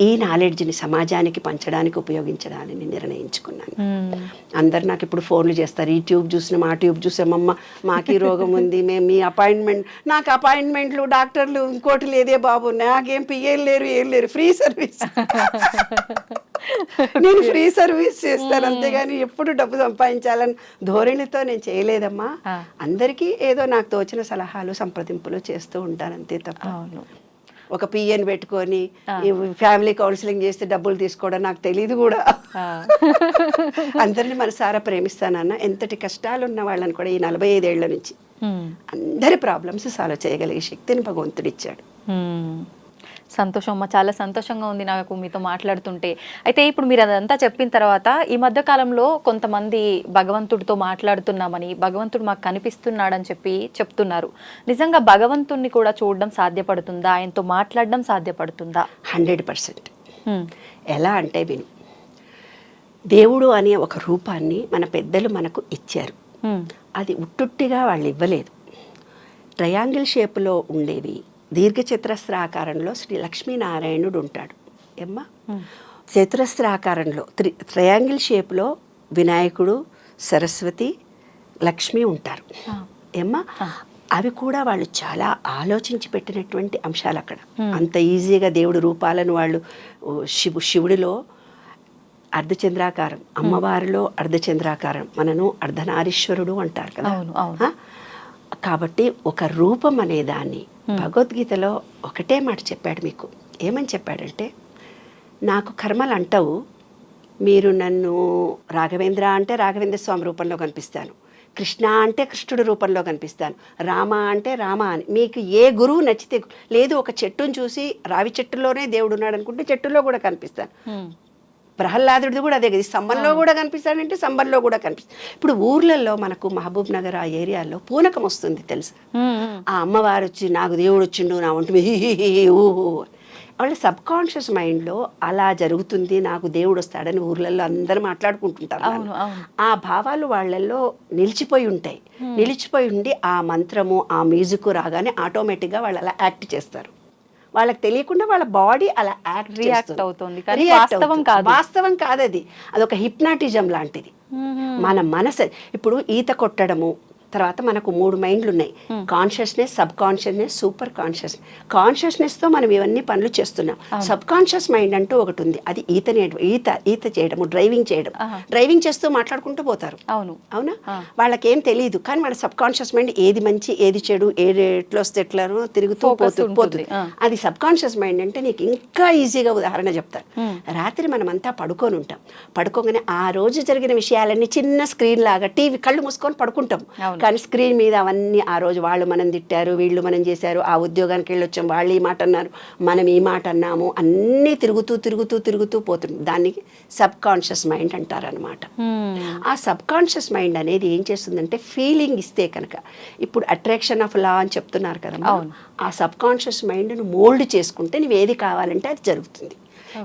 ఈ నాలెడ్జ్ని సమాజానికి పంచడానికి ఉపయోగించడాన్ని నిర్ణయించుకున్నాను. అందరు నాకు ఇప్పుడు ఫోన్లు చేస్తారు, ఈ ట్యూబ్ చూసినాం, ఆ ట్యూబ్ చూసామమ్మ, మాకు ఈ రోగం ఉంది, మేము మీ అపాయింట్మెంట్. నాకు అపాయింట్మెంట్లు, డాక్టర్లు, ఇంకోటి లేదే బాబు, నాకేం పిఏలు లేరు, ఏం లేరు, ఫ్రీ సర్వీస్. నేను ఫ్రీ సర్వీస్ చేస్తాను, అంతేగాని ఎప్పుడు డబ్బు సంపాదించాలని ధోరణితో నేను చేయలేదమ్మా. అందరికీ ఏదో నాకు తోచిన సలహాలు, సంప్రదింపులు చేస్తూ ఉంటాను అంతే తప్ప ఒక పిఎన్ పెట్టుకొని ఫ్యామిలీ కౌన్సిలింగ్ చేస్తే డబ్బులు తీసుకోవడం నాకు తెలియదు కూడా. అందరిని మనసారా ప్రేమిస్తానన్న. ఎంతటి కష్టాలు ఉన్న వాళ్ళని కూడా ఈ 45 ఏళ్ల నుంచి అందరి ప్రాబ్లమ్స్ సాల్వ్ చేయగలిగే శక్తిని భగవంతుడిచ్చాడు. సంతోషం అమ్మ, చాలా సంతోషంగా ఉంది నాకు మీతో మాట్లాడుతుంటే. అయితే ఇప్పుడు మీరు అదంతా చెప్పిన తర్వాత ఈ మధ్య కాలంలో కొంతమంది భగవంతుడితో మాట్లాడుతున్నామని, భగవంతుడు మాకు కనిపిస్తున్నాడని చెప్తున్నారు. నిజంగా భగవంతుడిని కూడా చూడడం సాధ్యపడుతుందా? ఆయనతో మాట్లాడడం సాధ్యపడుతుందా? 100%. ఎలా అంటే విను, దేవుడు అనే ఒక రూపాన్ని మన పెద్దలు మనకు ఇచ్చారు. అది ఉట్టుట్టిగా వాళ్ళు ఇవ్వలేదు. ట్రయాంగిల్ షేప్లో ఉండేవి, దీర్ఘచతురస్ర ఆకారంలో శ్రీ లక్ష్మీనారాయణుడు ఉంటాడు. ఏమ్మా, చతురస్రాకారంలో ట్రయాంగిల్ షేప్లో వినాయకుడు, సరస్వతి, లక్ష్మి ఉంటారు ఏమ్మా. అవి కూడా వాళ్ళు చాలా ఆలోచించి పెట్టినటువంటి అంశాలు అక్కడ. అంత ఈజీగా దేవుడి రూపాలను వాళ్ళు శివుడిలో అర్ధచంద్రాకారం, అమ్మవారిలో అర్ధచంద్రాకారం, మనను అర్ధనారీశ్వరుడు అంటారు కదా. కాబట్టి ఒక రూపం అనే దాన్ని భగవద్గీతలో ఒకటే మాట చెప్పాడు మీకు. ఏమని చెప్పాడంటే, నాకు కర్మలు అంటావు, మీరు నన్ను రాఘవేంద్ర అంటే రాఘవేంద్ర స్వామి రూపంలో కనిపిస్తాను, కృష్ణ అంటే కృష్ణుడి రూపంలో కనిపిస్తాను, రామ అంటే రామ అని. మీకు ఏ గురువు నచ్చితే, లేదు ఒక చెట్టును చూసి రావి చెట్టులోనే దేవుడు ఉన్నాడు అనుకుంటే చెట్టులో కూడా కనిపిస్తాను. ప్రహ్లాదుడిది కూడా అదే కదా, స్తంభంలో కూడా కనిపిస్తాడంటే స్తంభంలో కూడా కనిపిస్తాడు. ఇప్పుడు ఊర్లలో మనకు మహబూబ్ నగర్ ఆ ఏరియాలో పూనకం వస్తుంది తెలుసు. ఆ అమ్మవారు వచ్చి నాకు దేవుడు వచ్చిండు నా ఒంటి ఊహు, వాళ్ళ సబ్ కాన్షియస్ మైండ్లో అలా జరుగుతుంది, నాకు దేవుడు వస్తాడని ఊర్లలో అందరూ మాట్లాడుకుంటుంటారు. ఆ భావాలు వాళ్ళల్లో నిలిచిపోయి ఉంటాయి. నిలిచిపోయి ఉండి ఆ మంత్రము ఆ మ్యూజిక్ రాగానే ఆటోమేటిక్గా వాళ్ళు అలా యాక్ట్ చేస్తారు. వాళ్ళకి తెలియకుండా వాళ్ళ బాడీ అలా రియాక్ట్ అవుతుంది. వాస్తవం కాదు అది, అదొక హిప్నాటిజం లాంటిది. మన మనసు ఇప్పుడు ఈత కొట్టడము, తర్వాత మనకు 3 మైండ్లు ఉన్నాయి, consciousness, sub consciousness, super conscious. కాన్షియస్నెస్తో మనం ఇవన్నీ పనులు చేస్తున్నాం. సబ్ కాన్షియస్ మైండ్ అంటూ ఒకటి ఉంది, అది ఈత చేయడము, డ్రైవింగ్ చేయడం. డ్రైవింగ్ చేస్తూ మాట్లాడుకుంటూ పోతారు. అవునా, వాళ్ళకేం తెలియదు, కానీ వాళ్ళ సబ్ కాన్షియస్ మైండ్ ఏది మంచి ఏది చెడు, ఎట్లా వస్తే ఎట్లా తిరుగుతూ పోతుంది. అది సబ్ కాన్షియస్ మైండ్. అంటే నీకు ఇంకా ఈజీగా ఉదాహరణ చెప్తారు. రాత్రి మనమంతా పడుకొని ఉంటాం, పడుకోగానే ఆ రోజు జరిగిన విషయాలన్నీ చిన్న స్క్రీన్ లాగా టీవీ కళ్ళు మూసుకొని పడుకుంటాం. కానీ స్క్రీన్ మీద అవన్నీ ఆ రోజు వాళ్ళు మనం తిట్టారు, వీళ్ళు మనం చేశారు, ఆ ఉద్యోగానికి వెళ్ళి వచ్చాం, వాళ్ళు ఈ మాట అన్నారు, మనం ఈ మాట అన్నాము, అన్నీ తిరుగుతూ పోతుంది. దానికి సబ్ కాన్షియస్ మైండ్ అంటారనమాట. ఆ సబ్ కాన్షియస్ మైండ్ అనేది ఏం చేస్తుందంటే ఫీలింగ్ ఇస్తే కనుక, ఇప్పుడు అట్రాక్షన్ ఆఫ్ లా అని చెప్తున్నారు కదా, ఆ సబ్ కాన్షియస్ మైండ్ను మోల్డ్ చేసుకుంటే నువ్వు ఏది కావాలంటే అది జరుగుతుంది.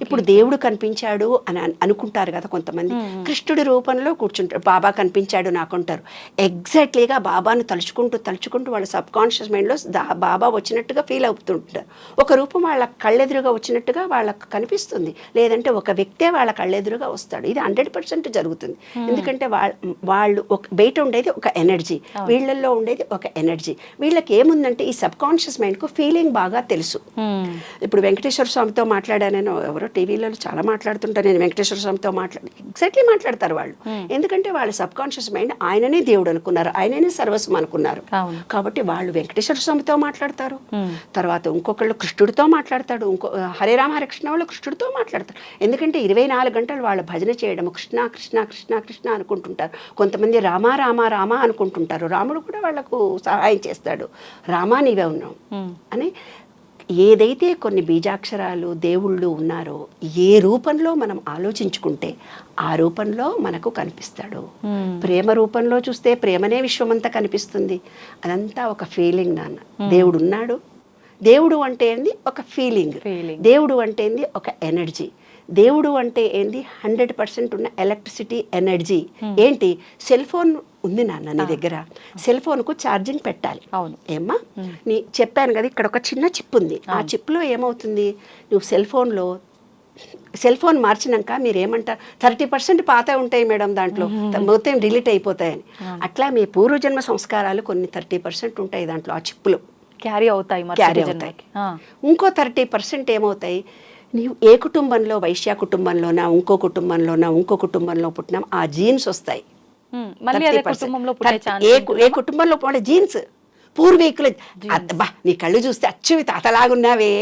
ఇప్పుడు దేవుడు కనిపించాడు అని అనుకుంటారు కదా కొంతమంది, కృష్ణుడి రూపంలో కూర్చుంటారు, బాబా కనిపించాడు నాకుంటారు. ఎగ్జాక్ట్లీగా బాబాను తలుచుకుంటూ వాళ్ళ సబ్ కాన్షియస్ మైండ్లో బాబా వచ్చినట్టుగా ఫీల్ అవుతుంటారు. ఒక రూపం వాళ్ళ కళ్ళెదురుగా వచ్చినట్టుగా వాళ్ళకు కనిపిస్తుంది, లేదంటే ఒక వ్యక్తే వాళ్ళ కళ్ళెదురుగా వస్తాడు. ఇది 100% జరుగుతుంది. ఎందుకంటే వాళ్ళు ఒక బయట ఉండేది ఒక ఎనర్జీ, వీళ్ళల్లో ఉండేది ఒక ఎనర్జీ. వీళ్ళకి ఏముందంటే ఈ సబ్ కాన్షియస్ మైండ్కు ఫీలింగ్ బాగా తెలుసు. ఇప్పుడు వెంకటేశ్వర స్వామితో మాట్లాడానని ఎవరో టీవీలలో చాలా మాట్లాడుతుంటారు, నేను వెంకటేశ్వర స్వామితో ఎగ్జాక్ట్లీ మాట్లాడతారు వాళ్ళు. ఎందుకంటే వాళ్ళ సబ్ కాన్షియస్ మైండ్ ఆయననే దేవుడు అనుకున్నారు, ఆయననే సర్వస్వం అనుకున్నారు. కాబట్టి వాళ్ళు వెంకటేశ్వర స్వామితో మాట్లాడతారు, తర్వాత ఇంకొకళ్ళు కృష్ణుడితో మాట్లాడతాడు, హరే రామ హరే కృష్ణ వాళ్ళు కృష్ణుడితో మాట్లాడతారు. ఎందుకంటే 24 గంటలు వాళ్ళ భజన చేయడం, కృష్ణ కృష్ణ కృష్ణ కృష్ణ అనుకుంటుంటారు. కొంతమంది రామ రామ రామ అనుకుంటుంటారు. రాముడు కూడా వాళ్ళకు సహాయం చేస్తాడు, రామా నీవే ఉన్నావు అని. ఏదైతే కొన్ని బీజాక్షరాలు దేవుళ్ళు ఉన్నారో ఏ రూపంలో మనం ఆలోచించుకుంటే ఆ రూపంలో మనకు కనిపిస్తాడు. ప్రేమ రూపంలో చూస్తే ప్రేమనే విశ్వమంతా కనిపిస్తుంది. అదంతా ఒక ఫీలింగ్ నాన్న. దేవుడు ఉన్నాడు, దేవుడు అంటే ఏంది ఒక ఫీలింగ్, దేవుడు అంటే ఏంది ఒక ఎనర్జీ, దేవుడు అంటే ఏంది 100% ఉన్న ఎలక్ట్రిసిటీ ఎనర్జీ. ఏంటి, సెల్ ఫోన్ ఉంది నాన్న నీ దగ్గర, సెల్ ఫోన్కు ఛార్జింగ్ పెట్టాలి. అవును ఏమ్మా, నీ చెప్పాను కదా ఇక్కడ ఒక చిన్న చిప్ ఉంది. ఆ చిప్లో ఏమవుతుంది, నువ్వు సెల్ ఫోన్ మార్చినాక మీరు ఏమంటారు, 30% పాత ఉంటాయి మేడం దాంట్లో, మొత్తం డిలీట్ అయిపోతాయని. అట్లా మీ పూర్వజన్మ సంస్కారాలు కొన్ని 30% ఉంటాయి దాంట్లో, ఆ చిప్పులో క్యారీ అవుతాయి. ఇంకో 30% ఏమవుతాయి, నీవు ఏ కుటుంబంలో, వైశ్య కుటుంబంలోనా ఇంకో కుటుంబంలో పుట్టినా ఆ జీన్స్ వస్తాయి. ఏ కుటుంబంలో జీన్స్ పూర్వీకులు. నీ కళ్ళు చూస్తే అచ్చువి తాతలాగున్నావే